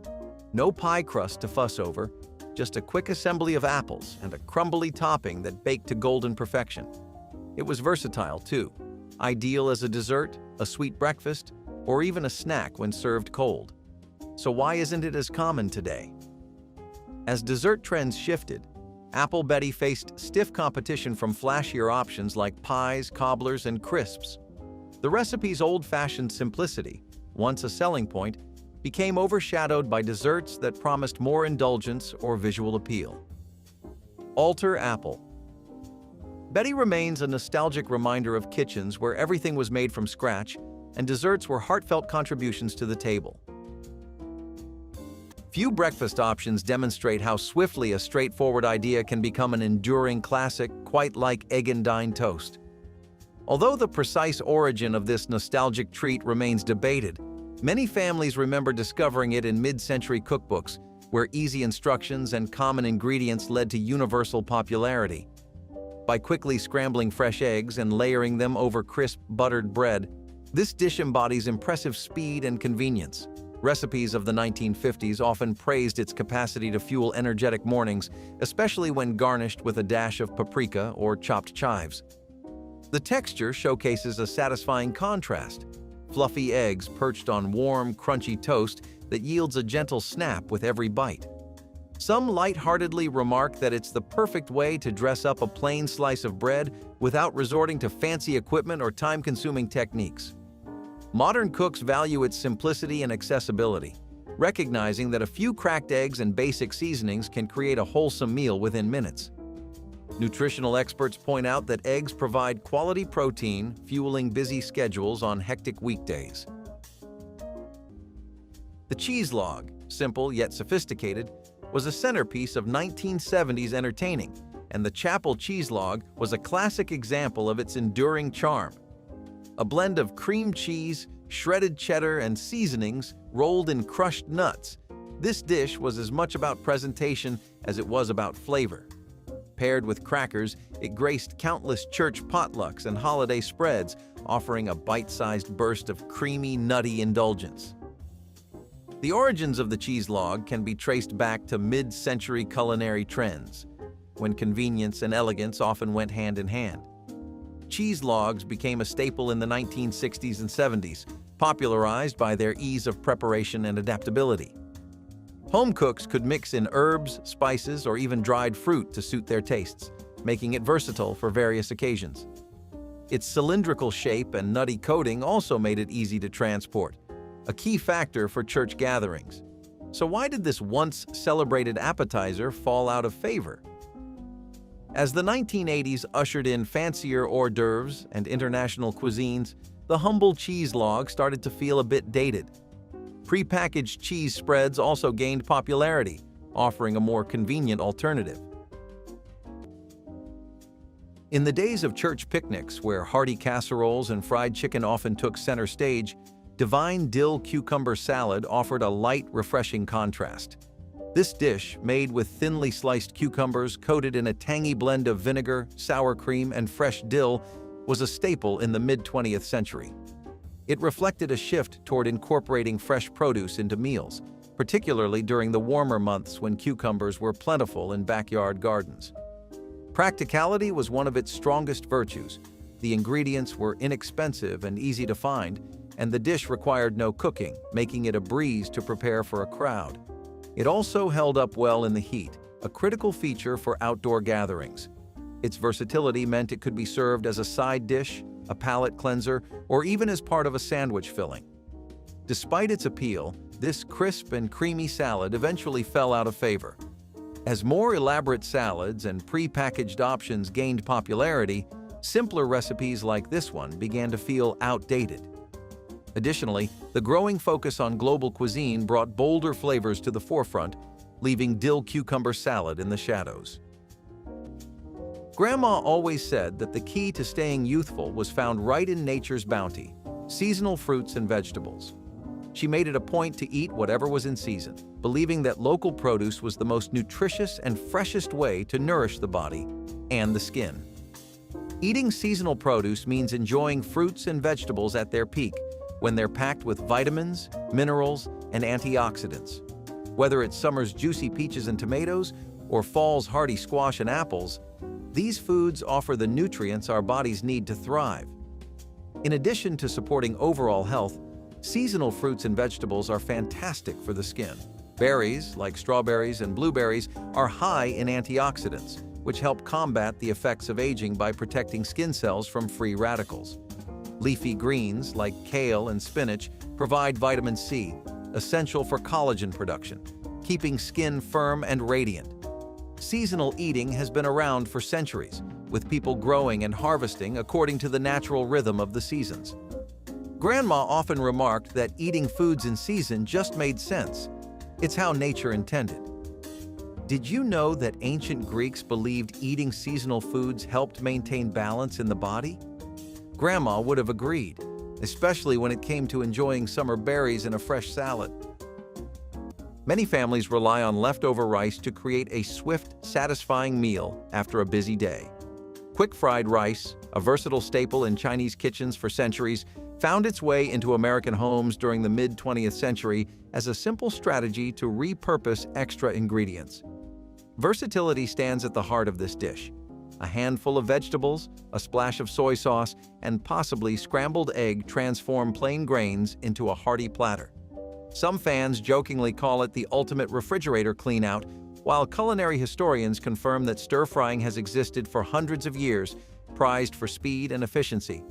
Speaker 1: No pie crust to fuss over, just a quick assembly of apples and a crumbly topping that baked to golden perfection. It was versatile, too, ideal as a dessert, a sweet breakfast, or even a snack when served cold. So why isn't it as common today? As dessert trends shifted, Apple Betty faced stiff competition from flashier options like pies, cobblers, and crisps. The recipe's old-fashioned simplicity, once a selling point, became overshadowed by desserts that promised more indulgence or visual appeal. Alter Apple. Betty remains a nostalgic reminder of kitchens where everything was made from scratch and desserts were heartfelt contributions to the table. Few breakfast options demonstrate how swiftly a straightforward idea can become an enduring classic, quite like Egg and Dine Toast. Although the precise origin of this nostalgic treat remains debated, many families remember discovering it in mid-century cookbooks, where easy instructions and common ingredients led to universal popularity. By quickly scrambling fresh eggs and layering them over crisp, buttered bread, this dish embodies impressive speed and convenience. Recipes of the 1950s often praised its capacity to fuel energetic mornings, especially when garnished with a dash of paprika or chopped chives. The texture showcases a satisfying contrast: fluffy eggs perched on warm, crunchy toast that yields a gentle snap with every bite. Some lightheartedly remark that it's the perfect way to dress up a plain slice of bread without resorting to fancy equipment or time-consuming techniques. Modern cooks value its simplicity and accessibility, recognizing that a few cracked eggs and basic seasonings can create a wholesome meal within minutes. Nutritional experts point out that eggs provide quality protein, fueling busy schedules on hectic weekdays. The cheese log, simple yet sophisticated, was a centerpiece of 1970s entertaining, and the chapel cheese log was a classic example of its enduring charm. A blend of cream cheese, shredded cheddar, and seasonings rolled in crushed nuts, this dish was as much about presentation as it was about flavor. Paired with crackers, it graced countless church potlucks and holiday spreads, offering a bite-sized burst of creamy, nutty indulgence. The origins of the cheese log can be traced back to mid-century culinary trends, when convenience and elegance often went hand in hand. Cheese logs became a staple in the 1960s and 70s, popularized by their ease of preparation and adaptability. Home cooks could mix in herbs, spices, or even dried fruit to suit their tastes, making it versatile for various occasions. Its cylindrical shape and nutty coating also made it easy to transport, a key factor for church gatherings. So why did this once celebrated appetizer fall out of favor? As the 1980s ushered in fancier hors d'oeuvres and international cuisines, the humble cheese log started to feel a bit dated. Prepackaged cheese spreads also gained popularity, offering a more convenient alternative. In the days of church picnics, where hearty casseroles and fried chicken often took center stage, divine dill cucumber salad offered a light, refreshing contrast. This dish, made with thinly sliced cucumbers coated in a tangy blend of vinegar, sour cream, and fresh dill, was a staple in the mid-20th century. It reflected a shift toward incorporating fresh produce into meals, particularly during the warmer months when cucumbers were plentiful in backyard gardens. Practicality was one of its strongest virtues. The ingredients were inexpensive and easy to find, and the dish required no cooking, making it a breeze to prepare for a crowd. It also held up well in the heat, a critical feature for outdoor gatherings. Its versatility meant it could be served as a side dish, a palate cleanser, or even as part of a sandwich filling. Despite its appeal, this crisp and creamy salad eventually fell out of favor. As more elaborate salads and pre-packaged options gained popularity, simpler recipes like this one began to feel outdated. Additionally, the growing focus on global cuisine brought bolder flavors to the forefront, leaving dill cucumber salad in the shadows. Grandma always said that the key to staying youthful was found right in nature's bounty, seasonal fruits and vegetables. She made it a point to eat whatever was in season, believing that local produce was the most nutritious and freshest way to nourish the body and the skin. Eating seasonal produce means enjoying fruits and vegetables at their peak, when they're packed with vitamins, minerals, and antioxidants. Whether it's summer's juicy peaches and tomatoes or fall's hearty squash and apples, these foods offer the nutrients our bodies need to thrive. In addition to supporting overall health, seasonal fruits and vegetables are fantastic for the skin. Berries, like strawberries and blueberries, are high in antioxidants, which help combat the effects of aging by protecting skin cells from free radicals. Leafy greens, like kale and spinach, provide vitamin C, essential for collagen production, keeping skin firm and radiant. Seasonal eating has been around for centuries, with people growing and harvesting according to the natural rhythm of the seasons. Grandma often remarked that eating foods in season just made sense. It's how nature intended. Did you know that ancient Greeks believed eating seasonal foods helped maintain balance in the body? Grandma would have agreed, especially when it came to enjoying summer berries in a fresh salad. Many families rely on leftover rice to create a swift, satisfying meal after a busy day. Quick-fried rice, a versatile staple in Chinese kitchens for centuries, found its way into American homes during the mid-20th century as a simple strategy to repurpose extra ingredients. Versatility stands at the heart of this dish. A handful of vegetables, a splash of soy sauce, and possibly scrambled egg transform plain grains into a hearty platter. Some fans jokingly call it the ultimate refrigerator clean-out, while culinary historians confirm that stir-frying has existed for hundreds of years, prized for speed and efficiency.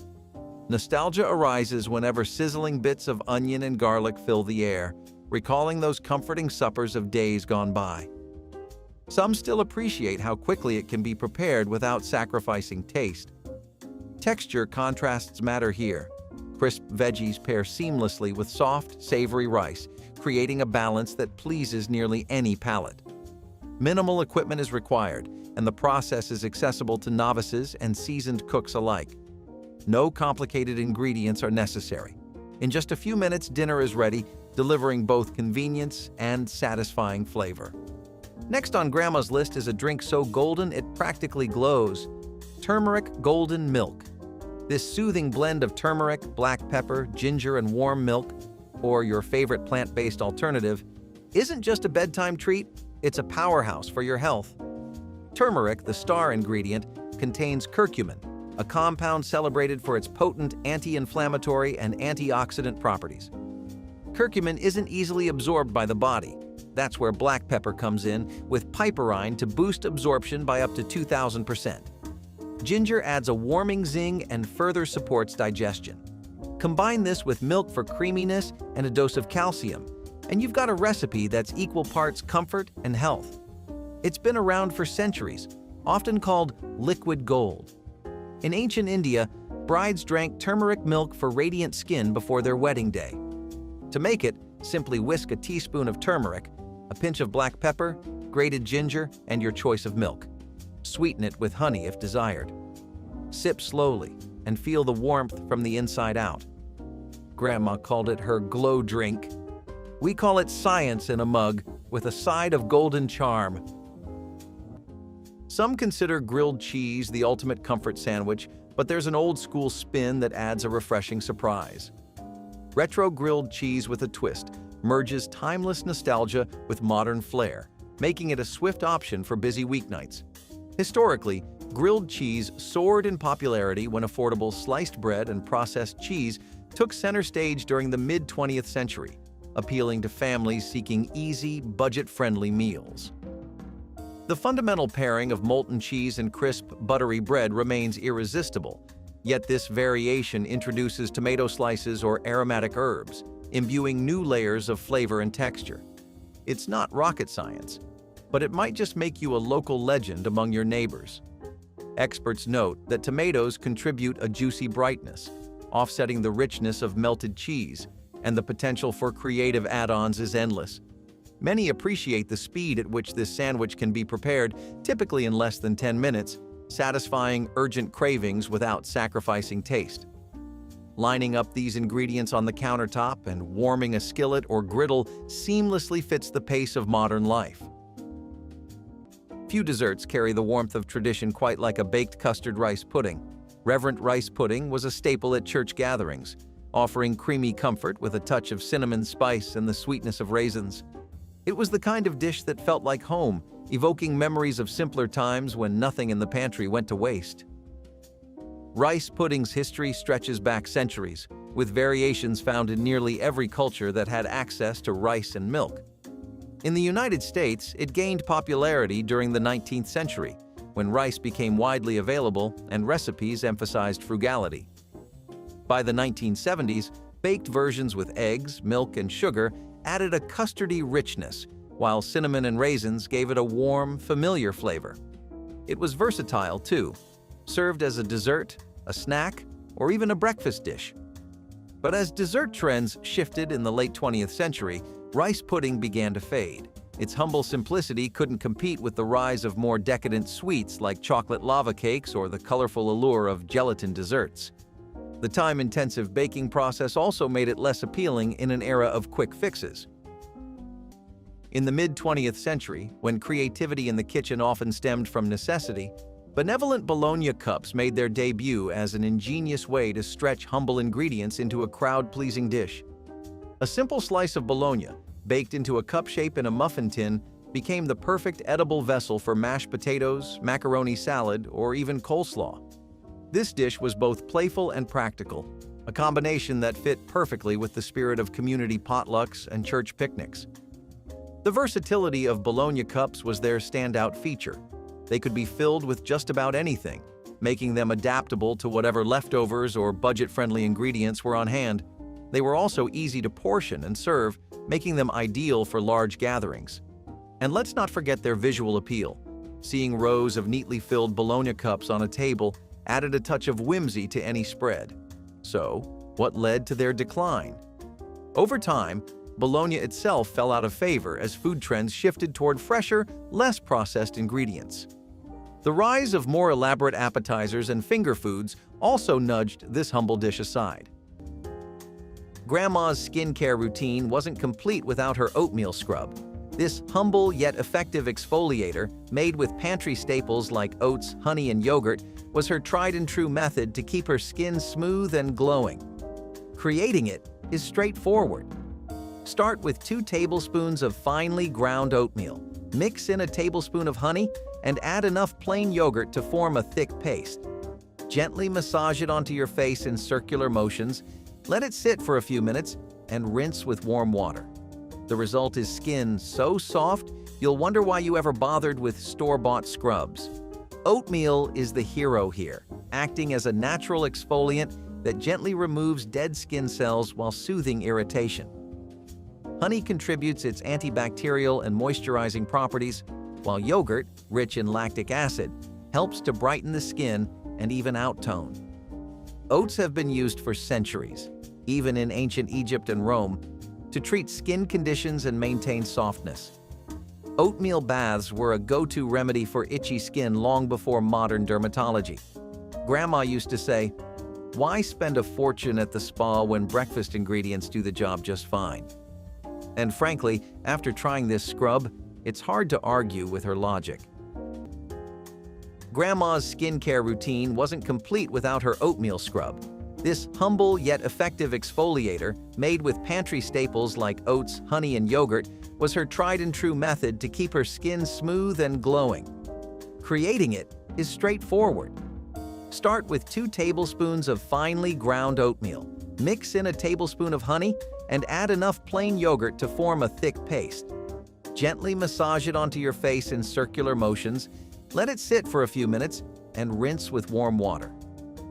Speaker 1: Nostalgia arises whenever sizzling bits of onion and garlic fill the air, recalling those comforting suppers of days gone by. Some still appreciate how quickly it can be prepared without sacrificing taste. Texture contrasts matter here. Crisp veggies pair seamlessly with soft, savory rice, creating a balance that pleases nearly any palate. Minimal equipment is required, and the process is accessible to novices and seasoned cooks alike. No complicated ingredients are necessary. In just a few minutes, dinner is ready, delivering both convenience and satisfying flavor. Next on Grandma's list is a drink so golden it practically glows: turmeric golden milk. This soothing blend of turmeric, black pepper, ginger, and warm milk, or your favorite plant-based alternative, isn't just a bedtime treat, it's a powerhouse for your health. Turmeric, the star ingredient, contains curcumin, a compound celebrated for its potent anti-inflammatory and antioxidant properties. Curcumin isn't easily absorbed by the body. That's where black pepper comes in, with piperine to boost absorption by up to 2,000%. Ginger adds a warming zing and further supports digestion. Combine this with milk for creaminess and a dose of calcium, and you've got a recipe that's equal parts comfort and health. It's been around for centuries, often called liquid gold. In ancient India, brides drank turmeric milk for radiant skin before their wedding day. To make it, simply whisk a teaspoon of turmeric, a pinch of black pepper, grated ginger, and your choice of milk. Sweeten it with honey if desired. Sip slowly and feel the warmth from the inside out. Grandma called it her glow drink. We call it science in a mug with a side of golden charm. Some consider grilled cheese the ultimate comfort sandwich, but there's an old-school spin that adds a refreshing surprise. Retro grilled cheese with a twist merges timeless nostalgia with modern flair, making it a swift option for busy weeknights. Historically, grilled cheese soared in popularity when affordable sliced bread and processed cheese took center stage during the mid-20th century, appealing to families seeking easy, budget-friendly meals. The fundamental pairing of molten cheese and crisp, buttery bread remains irresistible, yet this variation introduces tomato slices or aromatic herbs, imbuing new layers of flavor and texture. It's not rocket science, but it might just make you a local legend among your neighbors. Experts note that tomatoes contribute a juicy brightness, offsetting the richness of melted cheese, and the potential for creative add-ons is endless. Many appreciate the speed at which this sandwich can be prepared, typically in less than 10 minutes, satisfying urgent cravings without sacrificing taste. Lining up these ingredients on the countertop and warming a skillet or griddle seamlessly fits the pace of modern life. Few desserts carry the warmth of tradition quite like a baked custard rice pudding. Reverent rice pudding was a staple at church gatherings, offering creamy comfort with a touch of cinnamon spice and the sweetness of raisins. It was the kind of dish that felt like home, evoking memories of simpler times when nothing in the pantry went to waste. Rice pudding's history stretches back centuries, with variations found in nearly every culture that had access to rice and milk. In the United States, it gained popularity during the 19th century, when rice became widely available and recipes emphasized frugality. By the 1970s, baked versions with eggs, milk, and sugar added a custardy richness, while cinnamon and raisins gave it a warm, familiar flavor. It was versatile, too, served as a dessert, a snack, or even a breakfast dish. But as dessert trends shifted in the late 20th century, rice pudding began to fade. Its humble simplicity couldn't compete with the rise of more decadent sweets like chocolate lava cakes or the colorful allure of gelatin desserts. The time-intensive baking process also made it less appealing in an era of quick fixes. In the mid-20th century, when creativity in the kitchen often stemmed from necessity, benevolent Bolognia Cups made their debut as an ingenious way to stretch humble ingredients into a crowd-pleasing dish. A simple slice of bologna, baked into a cup shape in a muffin tin, became the perfect edible vessel for mashed potatoes, macaroni salad, or even coleslaw. This dish was both playful and practical, a combination that fit perfectly with the spirit of community potlucks and church picnics. The versatility of Bolognia Cups was their standout feature. They could be filled with just about anything, making them adaptable to whatever leftovers or budget-friendly ingredients were on hand. They were also easy to portion and serve, making them ideal for large gatherings. And let's not forget their visual appeal. Seeing rows of neatly filled Bolognia Cups on a table added a touch of whimsy to any spread. So, what led to their decline? Over time, Bologna itself fell out of favor as food trends shifted toward fresher, less processed ingredients. The rise of more elaborate appetizers and finger foods also nudged this humble dish aside. Grandma's skincare routine wasn't complete without her oatmeal scrub. This humble yet effective exfoliator, made with pantry staples like oats, honey, and yogurt, was her tried-and-true method to keep her skin smooth and glowing. Creating it is straightforward. Start with 2 tablespoons of finely ground oatmeal. Mix in a tablespoon of honey and add enough plain yogurt to form a thick paste. Gently massage it onto your face in circular motions, let it sit for a few minutes, and rinse with warm water. The result is skin so soft, you'll wonder why you ever bothered with store-bought scrubs. Oatmeal is the hero here, acting as a natural exfoliant that gently removes dead skin cells while soothing irritation. Honey contributes its antibacterial and moisturizing properties, while yogurt, rich in lactic acid, helps to brighten the skin and even out tone. Oats have been used for centuries, even in ancient Egypt and Rome, to treat skin conditions and maintain softness. Oatmeal baths were a go-to remedy for itchy skin long before modern dermatology. Grandma used to say, "Why spend a fortune at the spa when breakfast ingredients do the job just fine?" And frankly, after trying this scrub, it's hard to argue with her logic. Grandma's skincare routine wasn't complete without her oatmeal scrub. This humble yet effective exfoliator, made with pantry staples like oats, honey, and yogurt, was her tried-and-true method to keep her skin smooth and glowing. Creating it is straightforward. Start with 2 tablespoons of finely ground oatmeal. Mix in a tablespoon of honey and add enough plain yogurt to form a thick paste. Gently massage it onto your face in circular motions. Let it sit for a few minutes and rinse with warm water.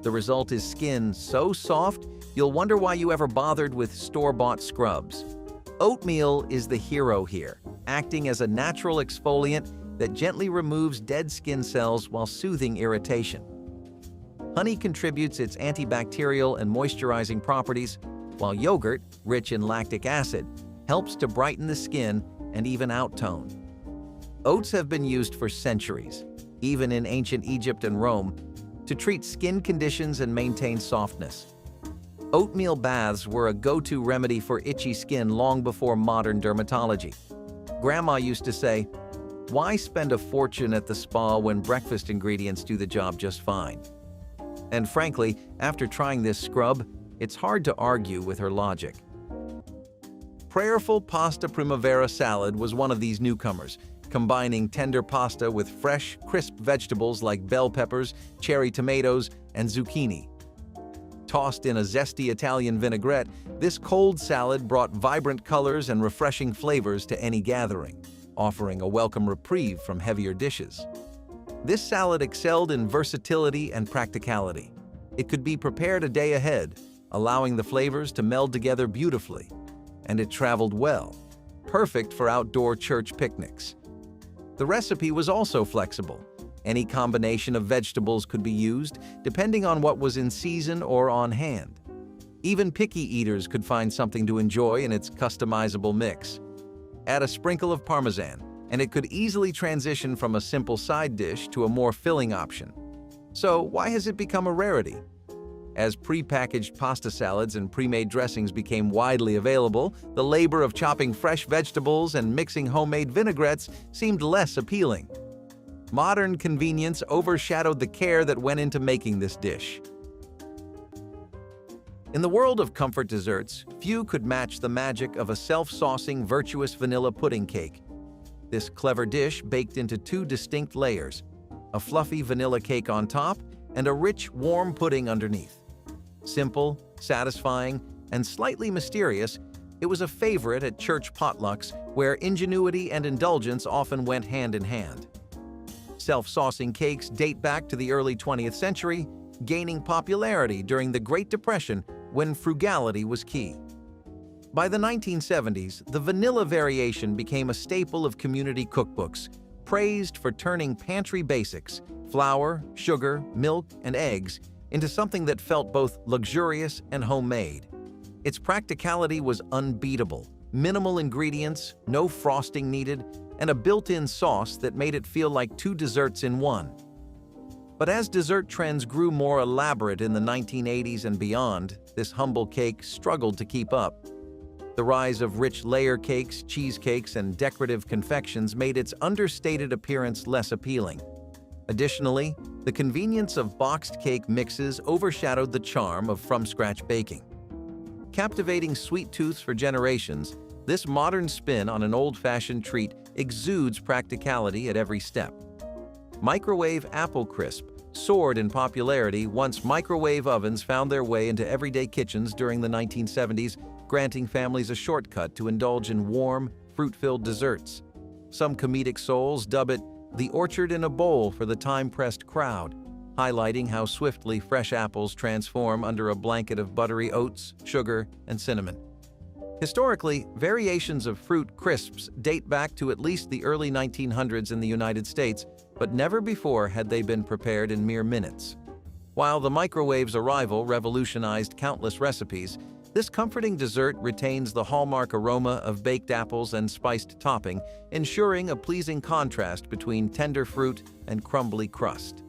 Speaker 1: The result is skin so soft, you'll wonder why you ever bothered with store-bought scrubs. Oatmeal is the hero here, acting as a natural exfoliant that gently removes dead skin cells while soothing irritation. Honey contributes its antibacterial and moisturizing properties, while yogurt, rich in lactic acid, helps to brighten the skin and even out tone. Oats have been used for centuries, even in ancient Egypt and Rome, to treat skin conditions and maintain softness. Oatmeal baths were a go-to remedy for itchy skin long before modern dermatology. Grandma used to say, "Why spend a fortune at the spa when breakfast ingredients do the job just fine?" And frankly, after trying this scrub, it's hard to argue with her logic. Prayerful Pasta Primavera salad was one of these newcomers, combining tender pasta with fresh, crisp vegetables like bell peppers, cherry tomatoes, and zucchini. Tossed in a zesty Italian vinaigrette, this cold salad brought vibrant colors and refreshing flavors to any gathering, offering a welcome reprieve from heavier dishes. This salad excelled in versatility and practicality. It could be prepared a day ahead, allowing the flavors to meld together beautifully. And it traveled well, perfect for outdoor church picnics. The recipe was also flexible. Any combination of vegetables could be used, depending on what was in season or on hand. Even picky eaters could find something to enjoy in its customizable mix. Add a sprinkle of Parmesan, and it could easily transition from a simple side dish to a more filling option. So why has it become a rarity? As pre-packaged pasta salads and pre-made dressings became widely available, the labor of chopping fresh vegetables and mixing homemade vinaigrettes seemed less appealing. Modern convenience overshadowed the care that went into making this dish. In the world of comfort desserts, few could match the magic of a self-saucing, virtuous vanilla pudding cake. This clever dish baked into 2 distinct layers, a fluffy vanilla cake on top and a rich, warm pudding underneath. Simple, satisfying, and slightly mysterious, it was a favorite at church potlucks where ingenuity and indulgence often went hand in hand. Self-saucing cakes date back to the early 20th century, gaining popularity during the Great Depression when frugality was key. By the 1970s, the vanilla variation became a staple of community cookbooks, praised for turning pantry basics, flour, sugar, milk, and eggs, into something that felt both luxurious and homemade. Its practicality was unbeatable. Minimal ingredients, no frosting needed, and a built-in sauce that made it feel like 2 desserts in one. But as dessert trends grew more elaborate in the 1980s and beyond, this humble cake struggled to keep up. The rise of rich layer cakes, cheesecakes, and decorative confections made its understated appearance less appealing. Additionally, the convenience of boxed cake mixes overshadowed the charm of from-scratch baking. Captivating sweet tooths for generations, this modern spin on an old-fashioned treat exudes practicality at every step. Microwave apple crisp soared in popularity once microwave ovens found their way into everyday kitchens during the 1970s, granting families a shortcut to indulge in warm, fruit-filled desserts. Some comedic souls dub it the orchard in a bowl for the time-pressed crowd, highlighting how swiftly fresh apples transform under a blanket of buttery oats, sugar, and cinnamon. Historically, variations of fruit crisps date back to at least the early 1900s in the United States, but never before had they been prepared in mere minutes. While the microwave's arrival revolutionized countless recipes, this comforting dessert retains the hallmark aroma of baked apples and spiced topping, ensuring a pleasing contrast between tender fruit and crumbly crust.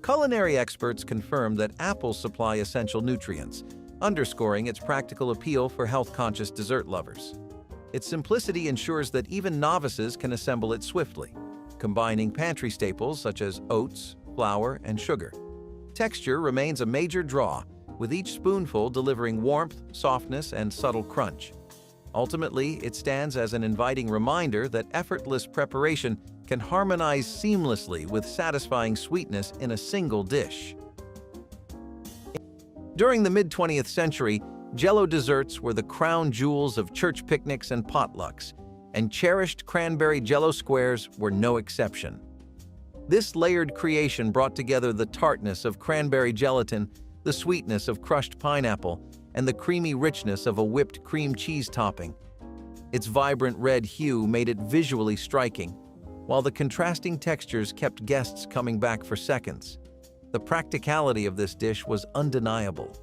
Speaker 1: Culinary experts confirm that apples supply essential nutrients, underscoring its practical appeal for health-conscious dessert lovers. Its simplicity ensures that even novices can assemble it swiftly, combining pantry staples such as oats, flour, and sugar. Texture remains a major draw, with each spoonful delivering warmth, softness, and subtle crunch. Ultimately, it stands as an inviting reminder that effortless preparation can harmonize seamlessly with satisfying sweetness in a single dish. During the mid-20th century, jello desserts were the crown jewels of church picnics and potlucks, and cherished cranberry jello squares were no exception. This layered creation brought together the tartness of cranberry gelatin, the sweetness of crushed pineapple, and the creamy richness of a whipped cream cheese topping. Its vibrant red hue made it visually striking, while the contrasting textures kept guests coming back for seconds. The practicality of this dish was undeniable.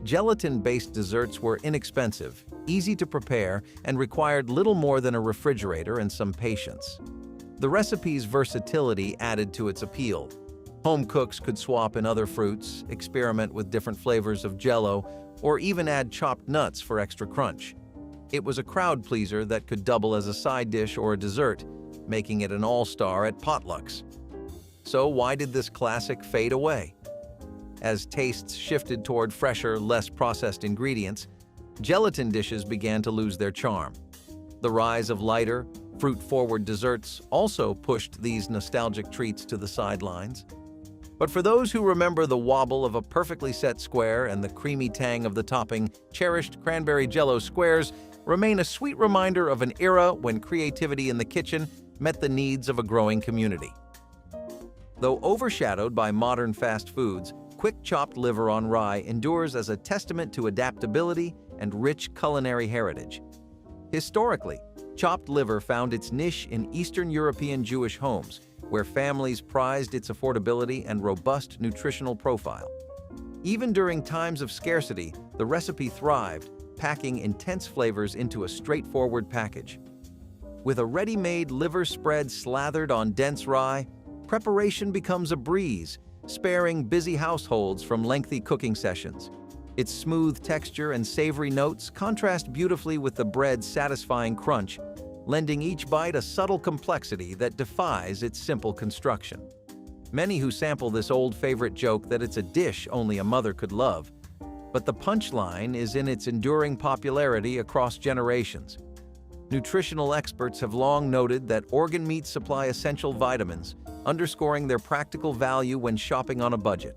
Speaker 1: Gelatin-based desserts were inexpensive, easy to prepare, and required little more than a refrigerator and some patience. The recipe's versatility added to its appeal. Home cooks could swap in other fruits, experiment with different flavors of jello, or even add chopped nuts for extra crunch. It was a crowd pleaser that could double as a side dish or a dessert, making it an all-star at potlucks. So why did this classic fade away? As tastes shifted toward fresher, less processed ingredients, gelatin dishes began to lose their charm. The rise of lighter, fruit-forward desserts also pushed these nostalgic treats to the sidelines. But for those who remember the wobble of a perfectly set square and the creamy tang of the topping, cherished cranberry jello squares remain a sweet reminder of an era when creativity in the kitchen met the needs of a growing community. Though overshadowed by modern fast foods, quick chopped liver on rye endures as a testament to adaptability and rich culinary heritage. Historically, chopped liver found its niche in Eastern European Jewish homes, where families prized its affordability and robust nutritional profile. Even during times of scarcity, the recipe thrived, packing intense flavors into a straightforward package. With a ready-made liver spread slathered on dense rye, preparation becomes a breeze, sparing busy households from lengthy cooking sessions. Its smooth texture and savory notes contrast beautifully with the bread's satisfying crunch, lending each bite a subtle complexity that defies its simple construction. Many who sample this old favorite joke that it's a dish only a mother could love, but the punchline is in its enduring popularity across generations. Nutritional experts have long noted that organ meats supply essential vitamins, underscoring their practical value when shopping on a budget.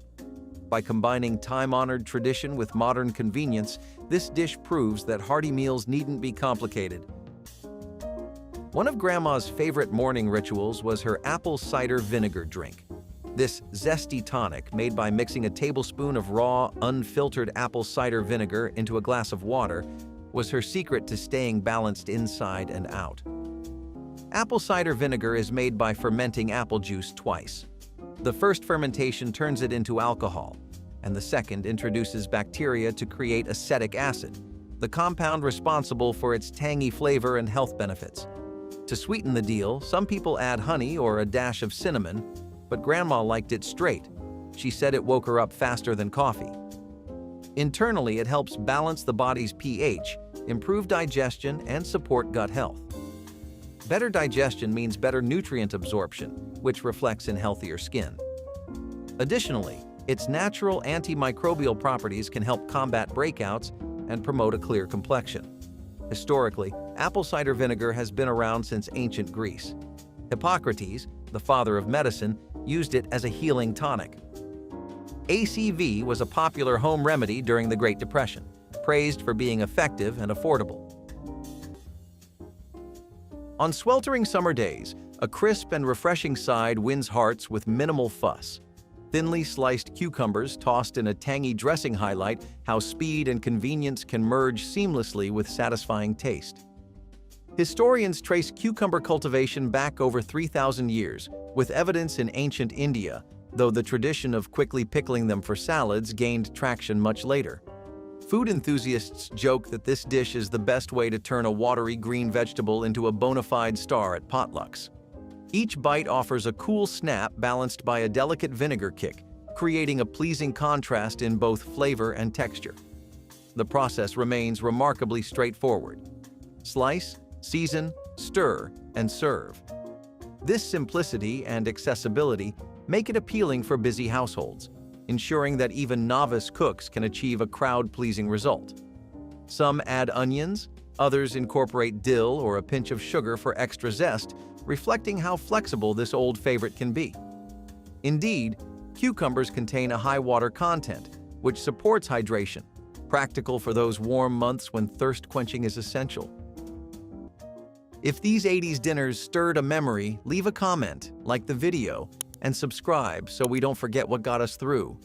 Speaker 1: By combining time-honored tradition with modern convenience, this dish proves that hearty meals needn't be complicated. One of Grandma's favorite morning rituals was her apple cider vinegar drink. This zesty tonic, made by mixing a tablespoon of raw, unfiltered apple cider vinegar into a glass of water, was her secret to staying balanced inside and out. Apple cider vinegar is made by fermenting apple juice twice. The first fermentation turns it into alcohol, and the second introduces bacteria to create acetic acid, the compound responsible for its tangy flavor and health benefits. To sweeten the deal, some people add honey or a dash of cinnamon, but Grandma liked it straight. She said it woke her up faster than coffee. Internally, it helps balance the body's pH, improve digestion, and support gut health. Better digestion means better nutrient absorption, which reflects in healthier skin. Additionally, its natural antimicrobial properties can help combat breakouts and promote a clear complexion. Historically, apple cider vinegar has been around since ancient Greece. Hippocrates, the father of medicine, used it as a healing tonic. ACV was a popular home remedy during the Great Depression, praised for being effective and affordable. On sweltering summer days, a crisp and refreshing side wins hearts with minimal fuss. Thinly sliced cucumbers tossed in a tangy dressing highlight how speed and convenience can merge seamlessly with satisfying taste. Historians trace cucumber cultivation back over 3,000 years, with evidence in ancient India, though the tradition of quickly pickling them for salads gained traction much later. Food enthusiasts joke that this dish is the best way to turn a watery green vegetable into a bona fide star at potlucks. Each bite offers a cool snap balanced by a delicate vinegar kick, creating a pleasing contrast in both flavor and texture. The process remains remarkably straightforward. Slice, season, stir, and serve. This simplicity and accessibility make it appealing for busy households, ensuring that even novice cooks can achieve a crowd-pleasing result. Some add onions, others incorporate dill or a pinch of sugar for extra zest, reflecting how flexible this old favorite can be. Indeed, cucumbers contain a high water content, which supports hydration, practical for those warm months when thirst quenching is essential. If these 80s dinners stirred a memory, leave a comment, like the video, and subscribe so we don't forget what got us through.